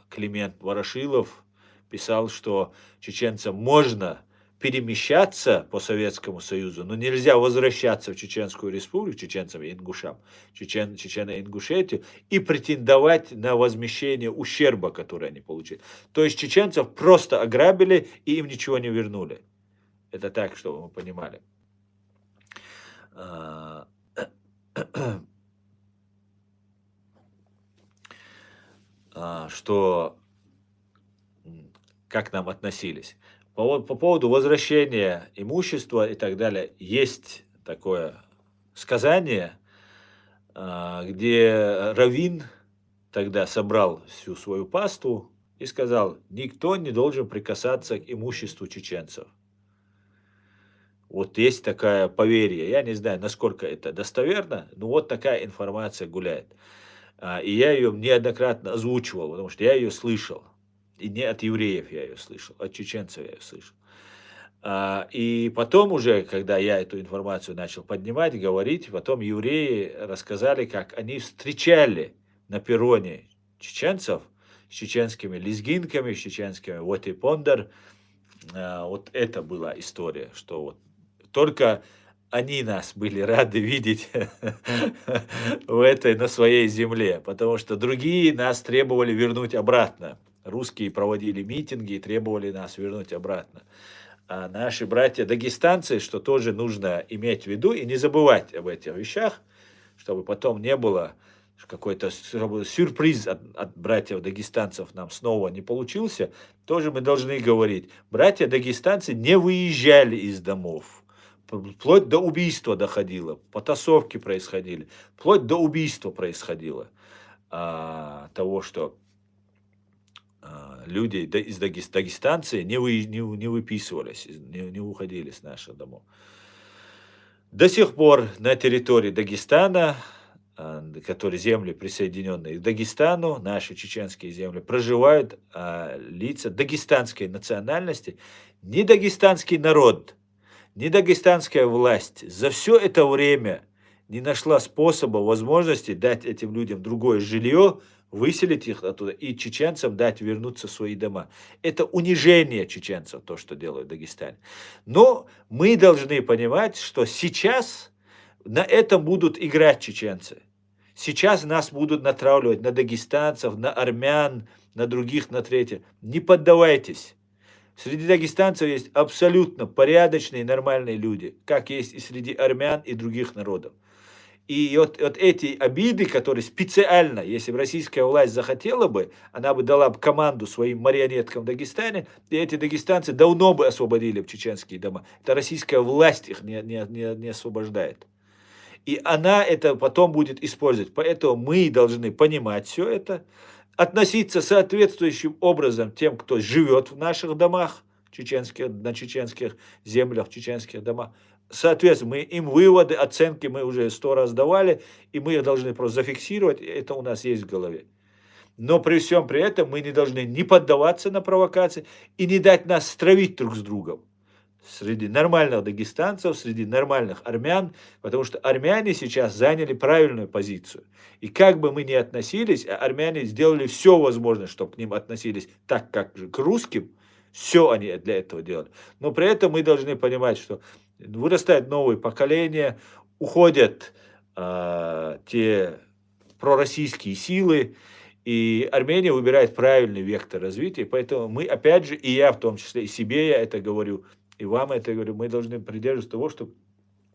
Климент Ворошилов писал, что чеченцам можно перемещаться по Советскому Союзу, но нельзя возвращаться в Чеченскую Республику, чеченцам и ингушам, Чечено-Ингушетию, и претендовать на возмещение ущерба, который они получили. То есть чеченцев просто ограбили и им ничего не вернули. Это так, чтобы мы понимали. Что, как нам относились. По поводу возвращения имущества и так далее, есть такое сказание, где раввин тогда собрал всю свою паству и сказал: никто не должен прикасаться к имуществу чеченцев. Вот есть такая поверье. Я не знаю, насколько это достоверно, но вот такая информация гуляет. И я ее неоднократно озвучивал, потому что я ее слышал. И не от евреев я ее слышал, от чеченцев я ее слышал. И потом уже, когда я эту информацию начал поднимать, говорить, потом евреи рассказали, как они встречали на перроне чеченцев с чеченскими лезгинками, с чеченскими вот и пондар. Вот это была история, что вот только они нас были рады видеть на своей земле, потому что другие нас требовали вернуть обратно. Русские проводили митинги и требовали нас вернуть обратно. А наши братья-дагестанцы, что тоже нужно иметь в виду и не забывать об этих вещах, чтобы потом не было какой-то сюрприз от братьев-дагестанцев нам снова не получился, тоже мы должны говорить. Братья-дагестанцы не выезжали из домов. Вплоть до убийства доходило, потасовки происходили, вплоть до убийства происходило. Того, что люди из дагестанцы не выписывались, не уходили с наших домов. До сих пор на территории Дагестана, которые земли присоединенные к Дагестану, наши чеченские земли, проживают лица дагестанской национальности, не дагестанский народ, не дагестанская власть за все это время не нашла способа, возможности дать этим людям другое жилье, выселить их оттуда и чеченцам дать вернуться в свои дома. Это унижение чеченцев, то, что делают в Дагестане. Но мы должны понимать, что сейчас на этом будут играть чеченцы. Сейчас нас будут натравливать на дагестанцев, на армян, на других, на третьих. Не поддавайтесь. Среди дагестанцев есть абсолютно порядочные, нормальные люди, как есть и среди армян и других народов. И вот эти обиды, которые специально, если бы российская власть захотела бы, она бы дала бы команду своим марионеткам в Дагестане, и эти дагестанцы давно бы освободили бы чеченские дома. Это российская власть их не освобождает. И она это потом будет использовать. Поэтому мы должны понимать все это, относиться соответствующим образом тем, кто живет в наших домах, на чеченских землях, чеченских домах. Соответственно, мы им выводы, оценки мы уже 100 раз давали, и мы их должны просто зафиксировать, это у нас есть в голове. Но при всем при этом мы не должны не поддаваться на провокации и не дать нас стравить друг с другом. Среди нормальных дагестанцев, среди нормальных армян, потому что армяне сейчас заняли правильную позицию. И как бы мы ни относились, армяне сделали все возможное, чтобы к ним относились так, как к русским, все они для этого делали. Но при этом мы должны понимать, что вырастает новое поколение, уходят те пророссийские силы, и Армения выбирает правильный вектор развития. Поэтому мы, опять же, и я в том числе, и себе я это говорю, и вам это говорю, мы должны придерживаться того, что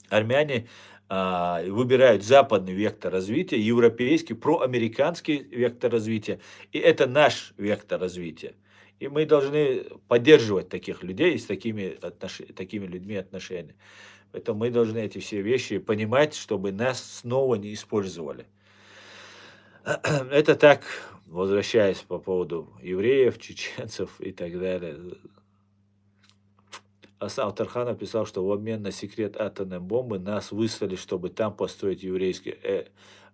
армяне выбирают западный вектор развития, европейский, проамериканский вектор развития, и это наш вектор развития. И мы должны поддерживать таких людей и с такими людьми отношения. Поэтому мы должны эти все вещи понимать, чтобы нас снова не использовали. Это так, возвращаясь по поводу евреев, чеченцев и так далее. Асан Тарханов писал, что в обмен на секрет атомной бомбы нас выслали, чтобы там построить еврейский.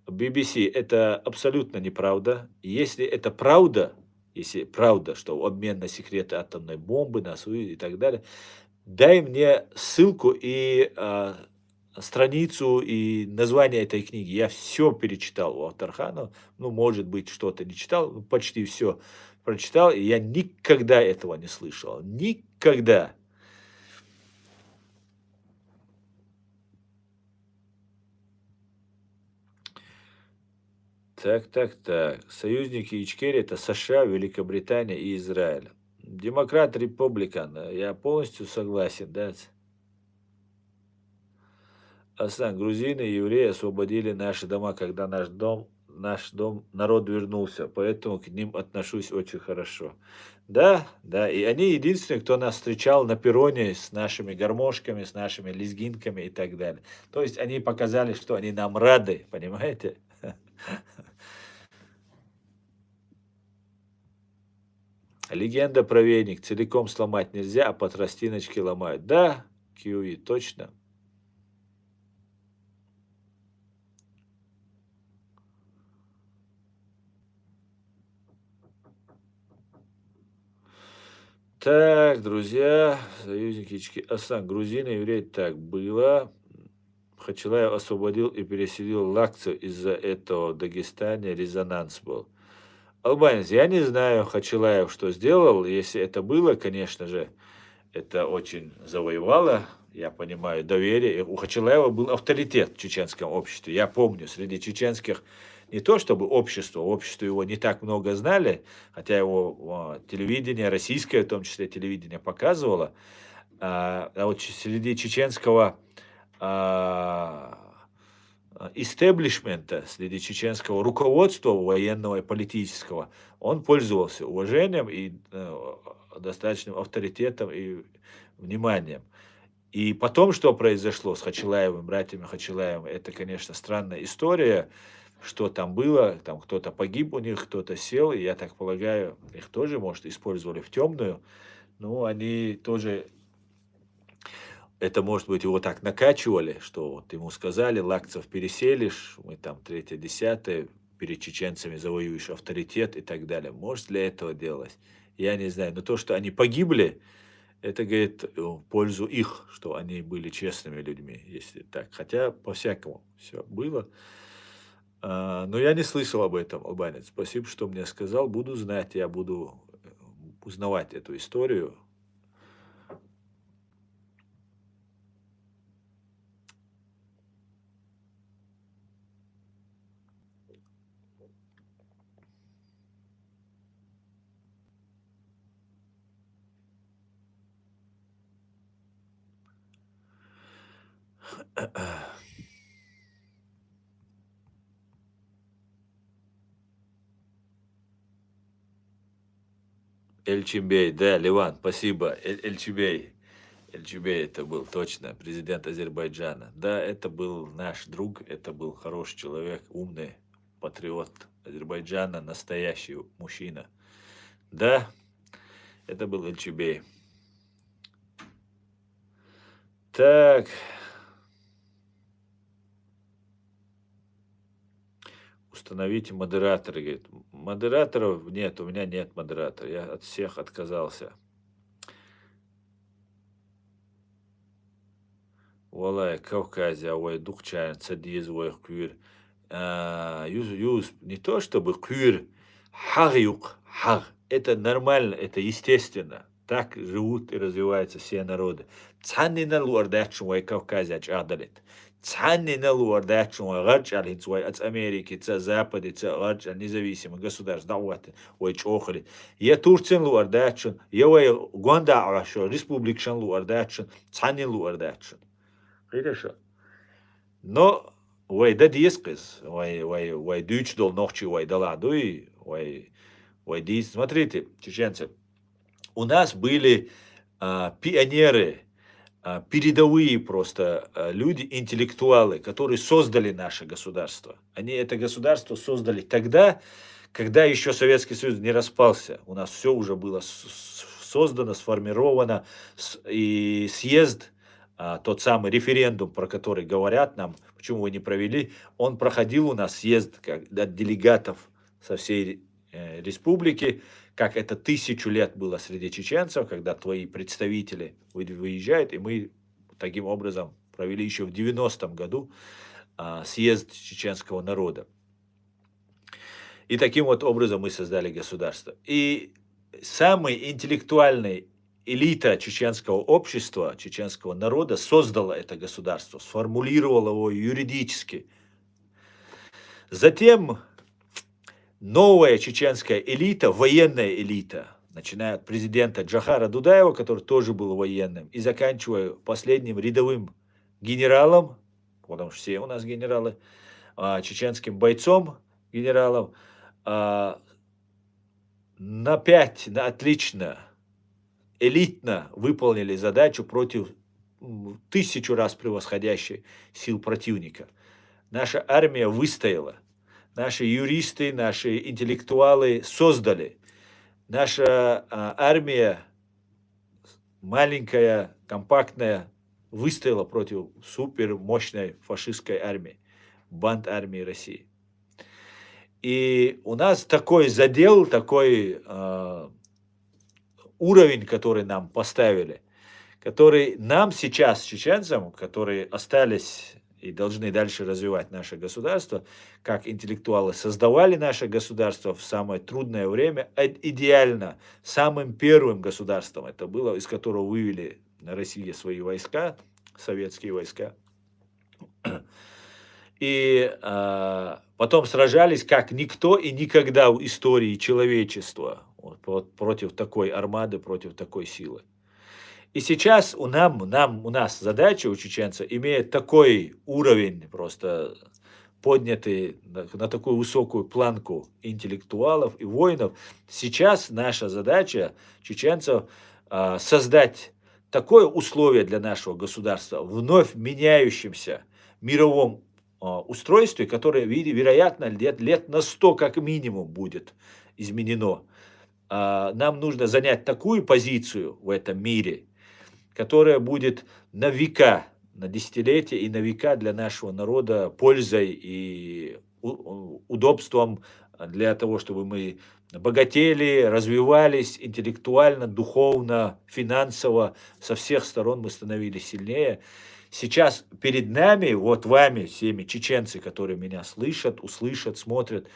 BBC, это абсолютно неправда. Если правда, что в обмен на секрет атомной бомбы нас и так далее, дай мне ссылку и страницу и название этой книги. Я все перечитал у Тарханова. Ну, может быть, что-то не читал, но почти все прочитал, и я никогда этого не слышал. Никогда. Так. Союзники Ичкерии — это США, Великобритания и Израиль. Демократ, республикан. Я полностью согласен, да. Асан, грузины и евреи освободили наши дома, когда наш дом, народ вернулся, поэтому к ним отношусь очень хорошо. Да, и они единственные, кто нас встречал на перроне с нашими гармошками, с нашими лезгинками и так далее. То есть они показали, что они нам рады, понимаете? Легенда про веник. Целиком сломать нельзя, а по тростиночке ломают. Да, Киуи, точно. Так, друзья, союзники Асан, грузины, евреи, так было. Хачилаев освободил и переселил лакцев, из-за этого в Дагестане резонанс был. Албанец, я не знаю, Хачилаев что сделал, если это было, конечно же, это очень завоевало, я понимаю, доверие. У Хачилаева был авторитет в чеченском обществе. Я помню, среди чеченских не то чтобы общество его не так много знали, хотя его телевидение, российское в том числе телевидение показывало, вот среди чеченского истеблишмента, среди чеченского руководства военного и политического, он пользовался уважением и достаточным авторитетом и вниманием. И потом, что произошло с Хачилаевым, братьями Хачилаевым, это, конечно, странная история, что там было, там кто-то погиб у них, кто-то сел, и я так полагаю, их тоже, может, использовали в темную, но они тоже, это, может быть, его так накачивали, что вот ему сказали, лакцев переселишь, мы там третье, десятое, перед чеченцами завоюешь авторитет и так далее. Может, для этого делалось? Я не знаю. Но то, что они погибли, это говорит в пользу их, что они были честными людьми, если так. Хотя по-всякому все было. Но я не слышал об этом, албанец. Спасибо, что мне сказал. Буду знать, я буду узнавать эту историю. Эльчибей, да, Ливан, спасибо. Эльчибей. Эльчибей это был точно президент Азербайджана. Да, это был наш друг, это был хороший человек, умный патриот Азербайджана, настоящий мужчина. Да, это был Эльчибей. Так, установите модераторы, говорит. Модераторов нет, у меня нет модератора, я от всех отказался. Валай, Кавказе, авой духчайн, цадиз, вой кюр. Юз, не то чтобы кюр, хагюк, хаг. Это нормально, это естественно. Так живут и развиваются все народы. Цаннина луардачун вой Кавказе ачадалит. Цаннина луардачун вой гарчалит вой от Америки, ца Западе, ца гарчал независимых государств, даваты вой чохали. Я Турцин луардачун, я вой Гуанда арашо, республикшан луардачун, цаннин луардачун. Хорошо. Но вайда дискс, вай дюч дол нохчи вай даладуй, вай дис. Смотрите, чеченцы, у нас были пионеры, передовые просто люди, интеллектуалы, которые создали наше государство. Они это государство создали тогда, когда еще Советский Союз не распался. У нас все уже было создано, сформировано, и съезд, тот самый референдум, про который говорят нам, почему вы не провели, он проходил у нас съезд от делегатов со всей республики, как это 1000 лет было среди чеченцев, когда твои представители выезжают, и мы таким образом провели еще в 90-м году съезд чеченского народа. И таким вот образом мы создали государство. И самый интеллектуальный элита чеченского общества, чеченского народа создала это государство, сформулировала его юридически. Затем новая чеченская элита, военная элита, начиная от президента Джохара Дудаева, который тоже был военным, и заканчивая последним рядовым генералом, потому что все у нас генералы, чеченским бойцом, генералом, на отлично, элитно выполнили задачу против 1000 раз превосходящей сил противника. Наша армия выстояла. Наши юристы, наши интеллектуалы создали. Наша армия, маленькая, компактная, выстояла против супермощной фашистской армии, банд армии России. И у нас такой задел, такой уровень, который нам поставили, который нам сейчас, чеченцам, которые остались и должны дальше развивать наше государство, как интеллектуалы создавали наше государство в самое трудное время, идеально, самым первым государством это было, из которого вывели на Россию свои войска, советские войска. И потом сражались как никто и никогда в истории человечества против такой армады, против такой силы. И сейчас у нас задача, у чеченцев, имея такой уровень, просто поднятый на такую высокую планку интеллектуалов и воинов, сейчас наша задача чеченцев создать такое условие для нашего государства, вновь меняющемся мировом устройстве, которое, вероятно, лет на 100 как минимум будет изменено. Нам нужно занять такую позицию в этом мире, которая будет на века, на десятилетия и на века для нашего народа пользой и удобством для того, чтобы мы богатели, развивались интеллектуально, духовно, финансово, со всех сторон мы становились сильнее. Сейчас перед нами, вот вами, всеми чеченцы, которые меня слышат, услышат, смотрят,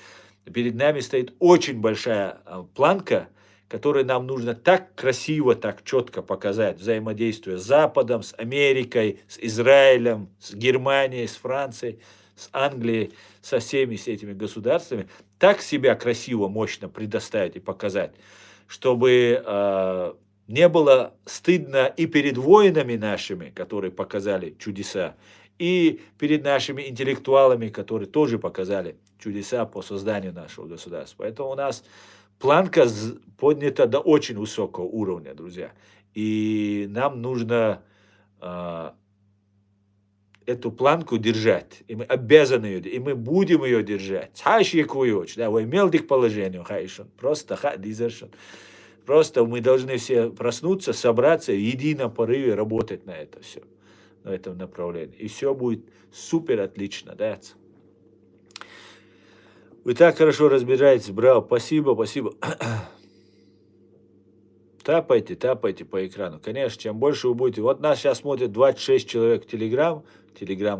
перед нами стоит очень большая планка, которую нам нужно так красиво, так четко показать, взаимодействие с Западом, с Америкой, с Израилем, с Германией, с Францией, с Англией, со всеми этими государствами, так себя красиво, мощно предоставить и показать, чтобы не было стыдно и перед воинами нашими, которые показали чудеса, и перед нашими интеллектуалами, которые тоже показали чудеса по созданию нашего государства. Поэтому у нас планка поднята до очень высокого уровня, друзья. И нам нужно эту планку держать. И мы обязаны ее, и мы будем ее держать. Да, мелдик положение, просто Просто мы должны все проснуться, собраться, в едином порыве работать на это все, на этом направлении. И все будет супер отлично, да? Вы так хорошо разбираетесь, браво, спасибо, спасибо. Тапайте по экрану. Конечно, чем больше вы будете... Вот нас сейчас смотрит 26 человек в Телеграм,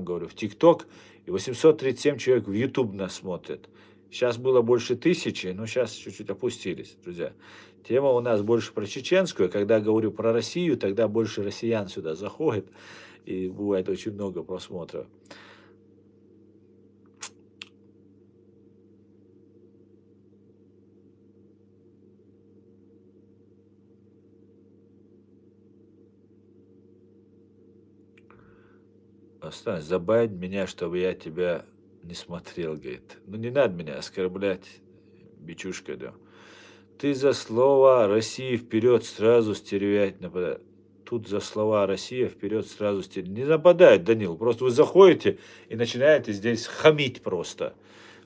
говорю, в ТикТок, и 837 человек в Ютуб нас смотрят. Сейчас было больше 1000, но сейчас чуть-чуть опустились, друзья. Тема у нас больше про чеченскую. Когда говорю про Россию, тогда больше россиян сюда заходит, и бывает очень много просмотров. Остань, забань меня, чтобы я тебя не смотрел, говорит. Ну не надо меня оскорблять, бичушка, да. Ты за слова России вперед сразу стервять нападает. Тут за слова Россия вперед сразу стервять. Не нападает, Данил. Просто вы заходите и начинаете здесь хамить просто.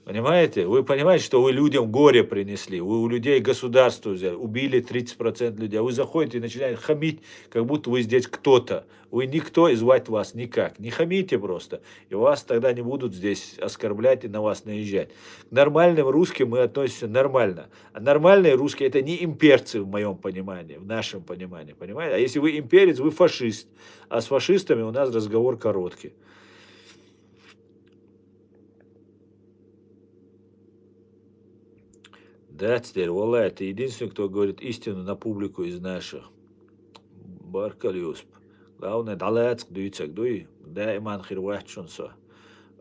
Понимаете? Вы понимаете, что вы людям горе принесли, вы у людей государство взяли, убили 30% людей, а вы заходите и начинаете хамить, как будто вы здесь кто-то. Вы никто, и звать вас никак. Не хамите просто, и вас тогда не будут здесь оскорблять и на вас наезжать. К нормальным русским мы относимся нормально. А нормальные русские — это не имперцы в моем понимании, в нашем понимании, понимаете? А если вы имперец, вы фашист. А с фашистами у нас разговор короткий. Да, теперь, Валай, ты единственный, кто говорит истину на публику из наших. Баркалюсп. Главное, далецк дуйцак дуй, да иман хирвахчунса.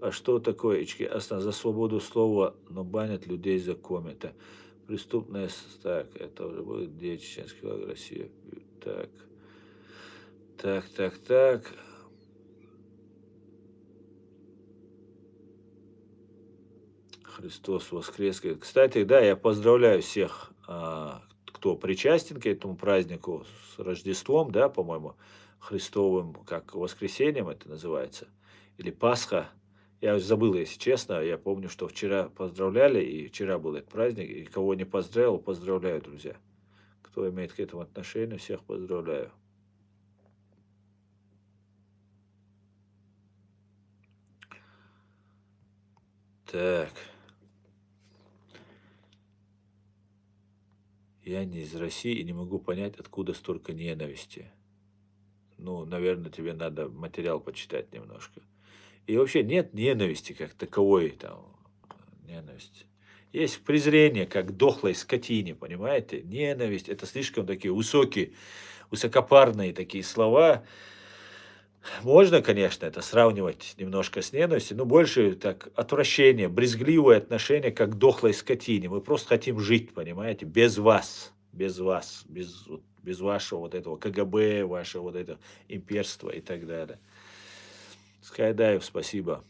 А что такое, ички, за свободу слова, но банят людей за комменты. Преступная, так, это уже будет где чеченский флаг России. Так, так. Христос воскрес. Кстати, да, я поздравляю всех, кто причастен к этому празднику с Рождеством, да, по-моему, Христовым, как воскресением это называется, или Пасха. Я уже забыл, если честно. Я помню, что вчера поздравляли, и вчера был этот праздник, и кого не поздравил, поздравляю, друзья. Кто имеет к этому отношение, всех поздравляю. Так. Я не из России и не могу понять, откуда столько ненависти. Ну, наверное, тебе надо материал почитать немножко. И вообще нет ненависти как таковой, там, ненависть. Есть презрение, как к дохлой скотине, понимаете? Ненависть — это слишком такие высокие, высокопарные такие слова. Можно, конечно, это сравнивать немножко с ненавистью, но больше так отвращение, брезгливое отношение, как к дохлой скотине. Мы просто хотим жить, понимаете, без вас, без вашего вот этого КГБ, вашего вот этого имперства и так далее. Скайдаев, спасибо.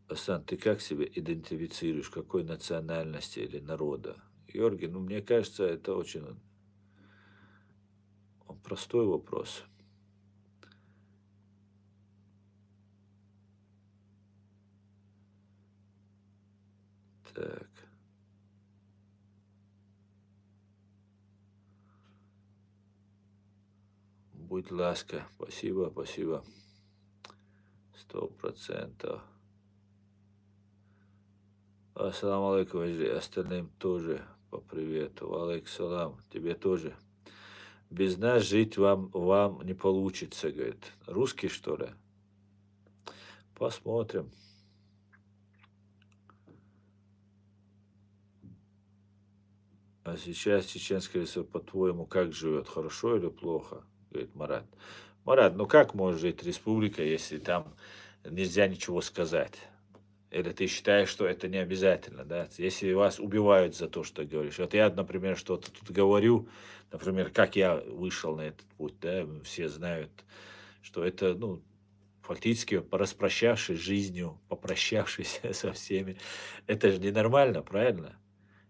Асан, ты как себя идентифицируешь, какой национальности или народа? Георгий, ну мне кажется, это очень простой вопрос. Так. Будь ласка. Спасибо, спасибо. 100%. Ассаламу алейкум, Вajdi. Остальным тоже по привету. Алейкум салам. Тебе тоже. Без нас жить вам не получится, говорит. Русский, что ли? Посмотрим. А сейчас чеченское лесо, по-твоему, как живет? Хорошо или плохо? Говорит Марат. Марат, ну как может жить республика, если там нельзя ничего сказать? Или ты считаешь, что это не обязательно, да? Если вас убивают за то, что говоришь. Вот я, например, что-то тут говорю, например, как я вышел на этот путь, да, все знают, что это, ну, фактически распрощавшись с жизнью, попрощавшись со всеми, это же ненормально, правильно?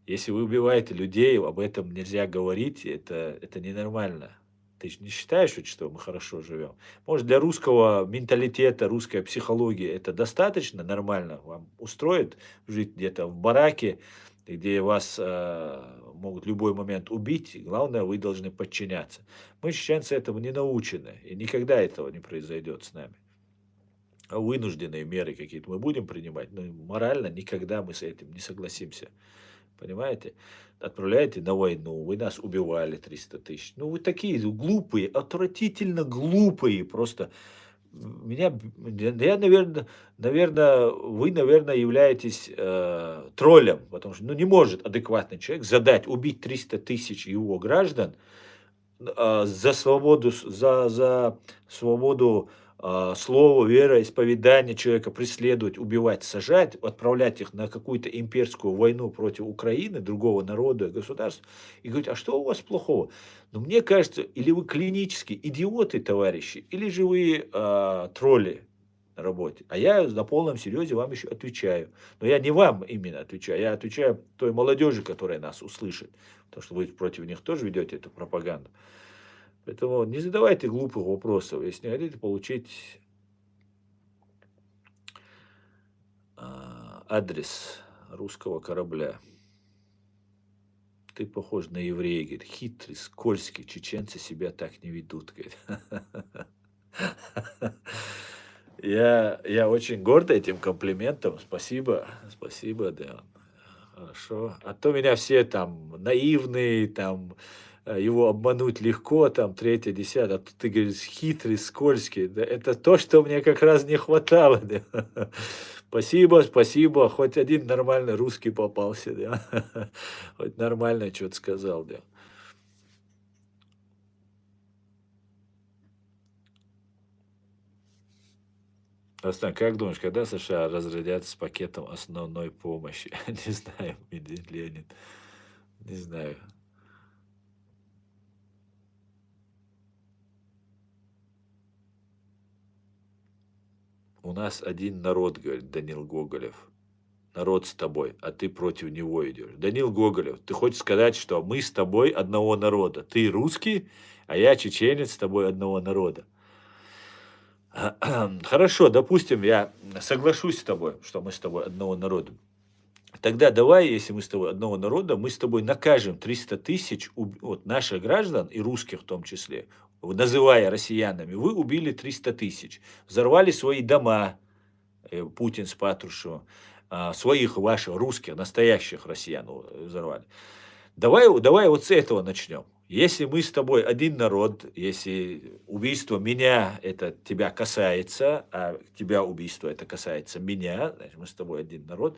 Если вы убиваете людей, об этом нельзя говорить, это ненормально. Ты ж не считаешь, ведь, что мы хорошо живем? Может, для русского менталитета, русской психологии это достаточно нормально? Вам устроит жить где-то в бараке, где вас могут в любой момент убить? И главное, вы должны подчиняться. Мы, чеченцы, этому не научены, и никогда этого не произойдет с нами. А вынужденные меры какие-то мы будем принимать, но морально никогда мы с этим не согласимся. Понимаете? Отправляете на войну, вы нас убивали 300 тысяч. Ну, вы такие глупые, отвратительно глупые просто. Я, наверное, вы, наверное, являетесь троллем, потому что, ну, не может адекватный человек убить 300 тысяч его граждан за свободу слово, вероисповедание человека преследовать, убивать, сажать, отправлять их на какую-то имперскую войну против Украины, другого народа, государства, и говорить, а что у вас плохого? Но мне кажется, или вы клинические идиоты, товарищи, или же вы тролли на работе. А я на полном серьезе вам еще отвечаю. Но я не вам именно отвечаю, я отвечаю той молодежи, которая нас услышит. Потому что вы против них тоже ведете эту пропаганду. Поэтому не задавайте глупых вопросов, если не хотите получить адрес русского корабля. Ты похож на еврея, говорит, хитрый, скользкий, чеченцы себя так не ведут, говорит. Я очень горд этим комплиментом, спасибо, спасибо, да, хорошо. А то меня все там наивные, там его обмануть легко, там третье, десятое, а тут ты говоришь хитрый, скользкий, да, это то, что мне как раз не хватало, да. Спасибо, спасибо, хоть один нормальный русский попался, да, хоть нормально что-то сказал, да. Рустам, как думаешь, когда США разрядятся с пакетом основной помощи? Не знаю, Ленин, не знаю. У нас один народ, говорит Данил Гоголев. Народ с тобой, а ты против него идешь. Данил Гоголев, ты хочешь сказать, что мы с тобой одного народа. Ты русский, а я чеченец с тобой одного народа. Хорошо, допустим, я соглашусь с тобой, что мы с тобой одного народа. Тогда давай, если мы с тобой одного народа, мы с тобой накажем 300 тысяч вот, наших граждан, и русских в том числе, называя россиянами. Вы убили 300 тысяч, взорвали свои дома, Путин с Патрушевым, своих ваших русских, настоящих россиян взорвали. Давай вот с этого начнем. Если мы с тобой один народ, если убийство меня, это тебя касается, а тебя убийство, это касается меня, значит, мы с тобой один народ,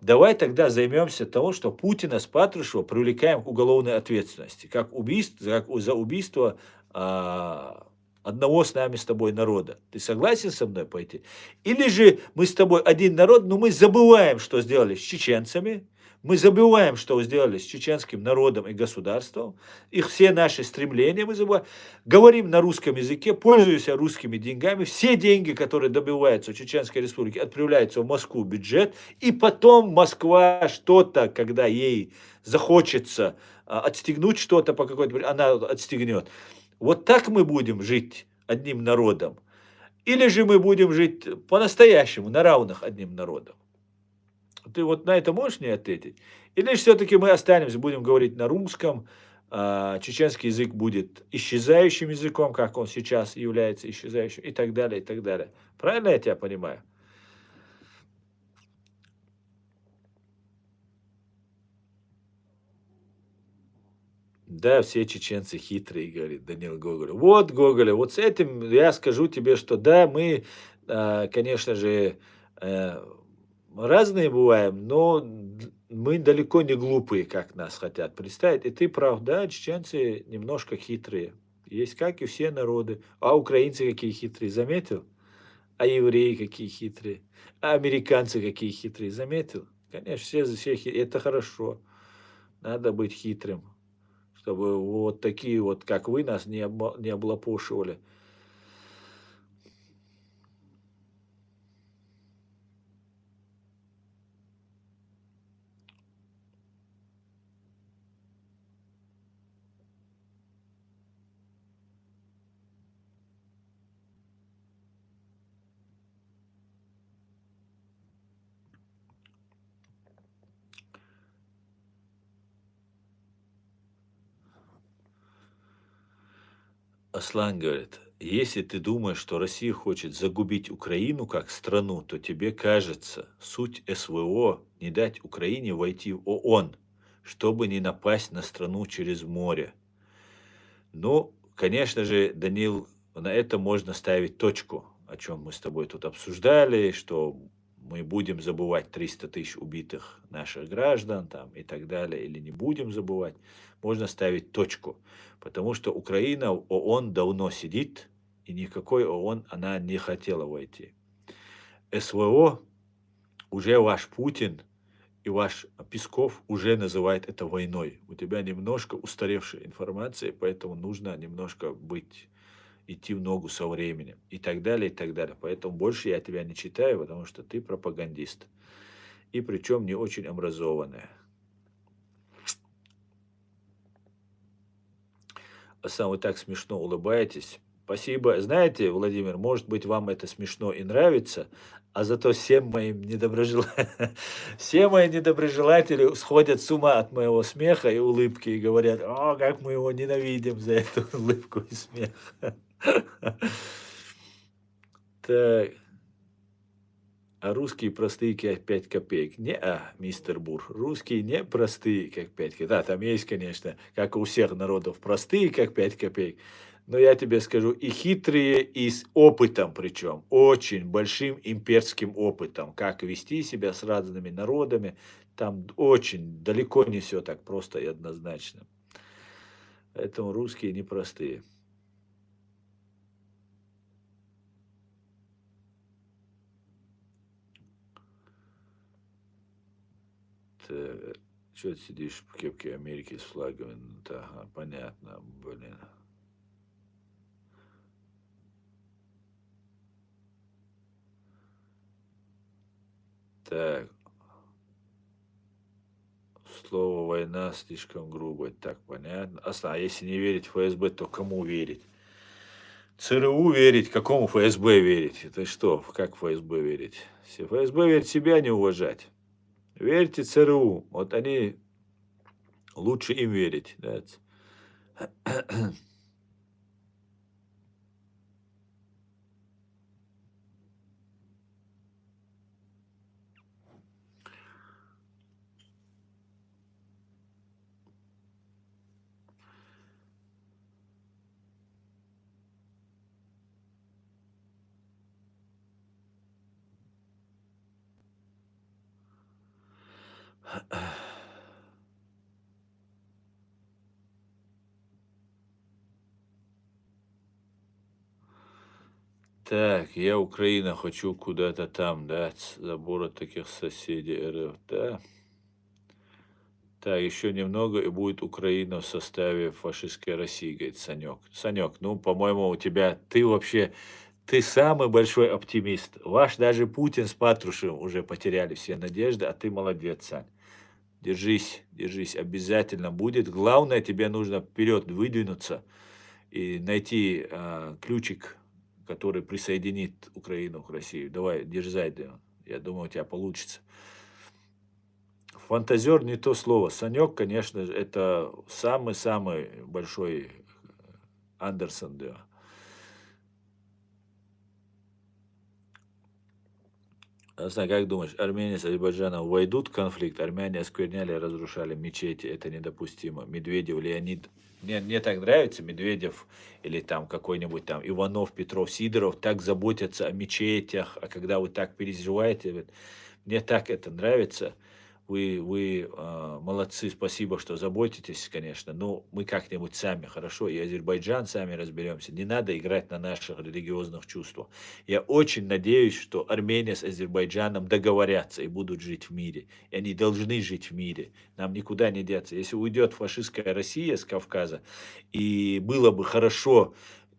давай тогда займемся того, что Путина с Патрушева привлекаем к уголовной ответственности, как за убийство одного с нами с тобой народа. Ты согласен со мной пойти? Или же мы с тобой один народ, но мы забываем, что сделали с чеченцами, мы забываем, что сделали с чеченским народом и государством, их все наши стремления мы забываем, говорим на русском языке, пользуемся русскими деньгами, все деньги, которые добиваются у Чеченской Республики, отправляются в Москву бюджет, и потом Москва что-то, когда ей захочется отстегнуть что-то по какой-то, она отстегнет. Вот так мы будем жить одним народом. Или же мы будем жить по-настоящему, на равных одним народом. Ты вот на это можешь мне ответить? Или все-таки мы останемся, будем говорить на русском, чеченский язык будет исчезающим языком, как он сейчас является исчезающим, и так далее, и так далее. Правильно я тебя понимаю? Да, все чеченцы хитрые, говорит Данил Гоголев. Вот, Гоголев, вот с этим я скажу тебе, что да, мы, конечно же, э, разные бываем, но мы далеко не глупые, как нас хотят представить. И ты прав, да, чеченцы немножко хитрые. Есть, как и все народы. А украинцы какие хитрые, заметил? А евреи какие хитрые? А американцы какие хитрые, заметил? Конечно, все хитрые. Это хорошо. Надо быть хитрым, чтобы вот такие вот, как вы, нас не облапошивали. Аслан говорит, если ты думаешь, что Россия хочет загубить Украину как страну, то тебе кажется, суть СВО не дать Украине войти в ООН, чтобы не напасть на страну через море. Ну, конечно же, Данил, на это можно ставить точку, о чем мы с тобой тут обсуждали, что мы будем забывать 300 тысяч убитых наших граждан там, и так далее, или не будем забывать. Можно ставить точку, потому что Украина в ООН давно сидит, И никакой ООН она не хотела войти. СВО уже ваш Путин и ваш Песков уже называет это войной. У тебя немножко устаревшая информация, поэтому нужно немножко идти в ногу со временем. И так далее, и так далее. Поэтому больше я тебя не читаю, потому что ты пропагандист. И причем не очень образованная. Сам вы так смешно улыбаетесь. Спасибо. Знаете, Владимир, может быть, вам это смешно и нравится, а зато все мои недоброжелатели сходят с ума от моего смеха и улыбки и говорят: о, как мы его ненавидим за эту улыбку и смех. Так. А русские простые, как 5 копеек. Не, мистер Бур, русские не простые, как 5 копеек. Да, там есть, конечно, как у всех народов, простые, как 5 копеек. Но я тебе скажу, и хитрые, и с опытом причем, очень большим имперским опытом, как вести себя с разными народами. Там очень далеко не все так просто и однозначно. Поэтому русские непростые. Что ты сидишь в кепке Америки с флагами? Ага, понятно, блин. Так, слово «война» слишком грубое. Так, понятно. А если не верить ФСБ, то кому верить? ЦРУ верить? Какому ФСБ верить? Это что, как ФСБ верить? ФСБ верить себя не уважать. Верьте ЦРУ. Вот они, лучше им верить. Да. Так, я Украина, хочу куда-то там, да, забор от таких соседей РФ, да. Так, еще немного, и будет Украина в составе фашистской России, говорит Санек. Санек, ну, по-моему, у тебя, ты самый большой оптимист. Ваш даже Путин с Патрушевым уже потеряли все надежды, а ты молодец, Сань. Держись, держись, обязательно будет. Главное, тебе нужно вперед выдвинуться и найти ключик, который присоединит Украину к России. Давай, дерзай, да. Я думаю, у тебя получится. Фантазер не то слово. Санек, конечно же, это самый-самый большой Андерсон, да. Знаю, как думаешь, Армения с Азербайджаном войдут в конфликт? Армяне оскверняли, разрушали мечети. Это недопустимо. Медведев, Леонид. Мне так нравится Медведев или там какой-нибудь там Иванов, Петров, Сидоров так заботятся о мечетях, а когда вы так переживаете, мне так это нравится. Вы молодцы, спасибо, что заботитесь, конечно, но мы как-нибудь сами, хорошо, и Азербайджан сами разберемся. Не надо играть на наших религиозных чувствах. Я очень надеюсь, что Армения с Азербайджаном договорятся и будут жить в мире. И они должны жить в мире. Нам никуда не деться. Если уйдет фашистская Россия с Кавказа, и было бы хорошо,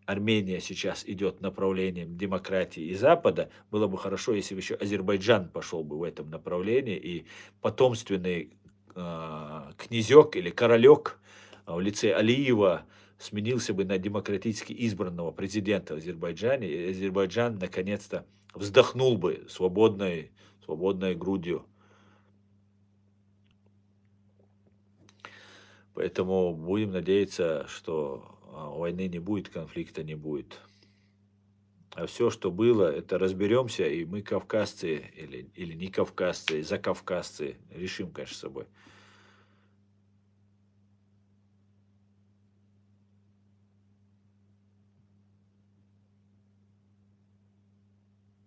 Армения сейчас идет направлением демократии и Запада, было бы хорошо, если бы еще Азербайджан пошел бы в этом направлении, и потомственный князек или королек в лице Алиева сменился бы на демократически избранного президента в Азербайджане, и Азербайджан наконец-то вздохнул бы свободной грудью. Поэтому будем надеяться, что войны не будет, конфликта не будет. А все, что было, это разберемся, и мы кавказцы или не кавказцы, закавказцы решим, конечно, с собой.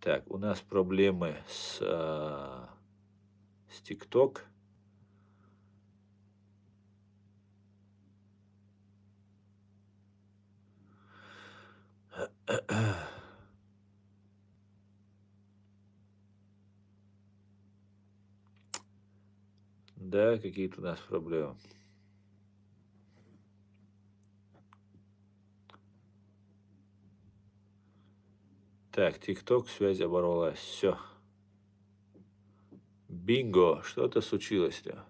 Так, у нас проблемы с ТикТок. Да, какие-то у нас проблемы. Так, ТикТок, связь оборвалась. Все. Бинго, что-то случилось-то.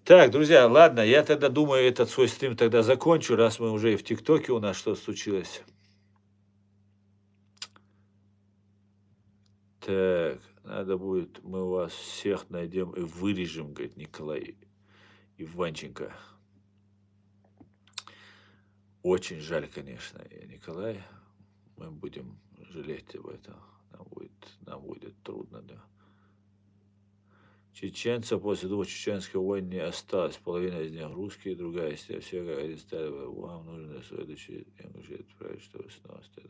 Так, друзья, ладно, я тогда думаю, этот свой стрим тогда закончу, раз мы уже и в ТикТоке у нас что случилось. Так, надо будет, мы вас всех найдем и вырежем, говорит Николай Иванченко. Очень жаль, конечно, Николай. Мы будем жалеть об этом. Нам будет трудно, да. Чеченцев после 2 чеченских войн не осталось. Половина из них русские, другая из них все как один стали. Вам нужно следующий отправить, чтобы снова стать.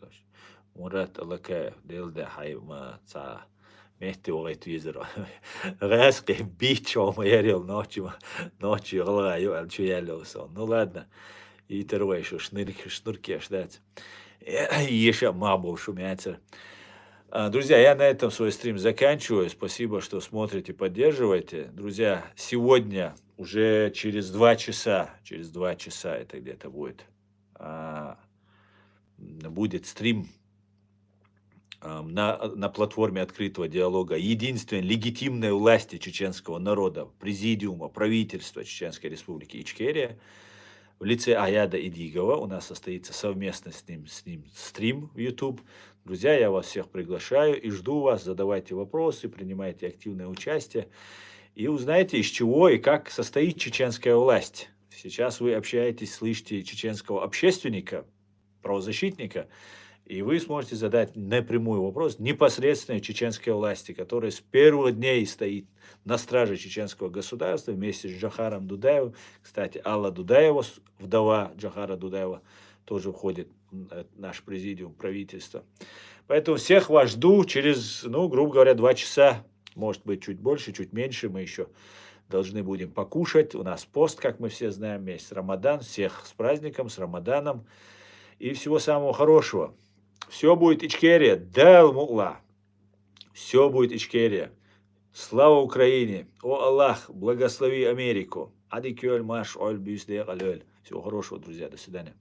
Мурат Алакаев, Делда Хайма Ца. Мехти угайт визера. Раски бичо маярил ночью глаю, альчуялился. Ну ладно. И тервай еще шнурки ждать. И еще мабл шумятся. Друзья, я на этом свой стрим заканчиваю. Спасибо, что смотрите, поддерживаете. Друзья, сегодня уже через 2 часа это где-то будет стрим на платформе открытого диалога единственной легитимной власти чеченского народа, президиума, правительства Чеченской Республики Ичкерия в лице Аяда Идигова. У нас состоится совместно с ним стрим в YouTube. Друзья, я вас всех приглашаю и жду вас. Задавайте вопросы, принимайте активное участие и узнайте, из чего и как состоит чеченская власть. Сейчас вы общаетесь, слышите чеченского общественника, правозащитника, и вы сможете задать напрямую вопрос непосредственно чеченской власти, которая с первых дней стоит на страже чеченского государства вместе с Джохаром Дудаевым. Кстати, Алла Дудаева, вдова Джохара Дудаева, тоже входит в наш президиум правительства. Поэтому всех вас жду через, грубо говоря, 2 часа, может быть, чуть больше, чуть меньше. Мы еще должны будем покушать. У нас пост, как мы все знаем, месяц Рамадан. Всех с праздником, с Рамаданом. И всего самого хорошего. Все будет Ичкерия, дал мулла. Все будет Ичкерия. Слава Украине! О Аллах, благослови Америку! Адикюль маш оль бюсде галюль. Всего хорошего, друзья. До свидания.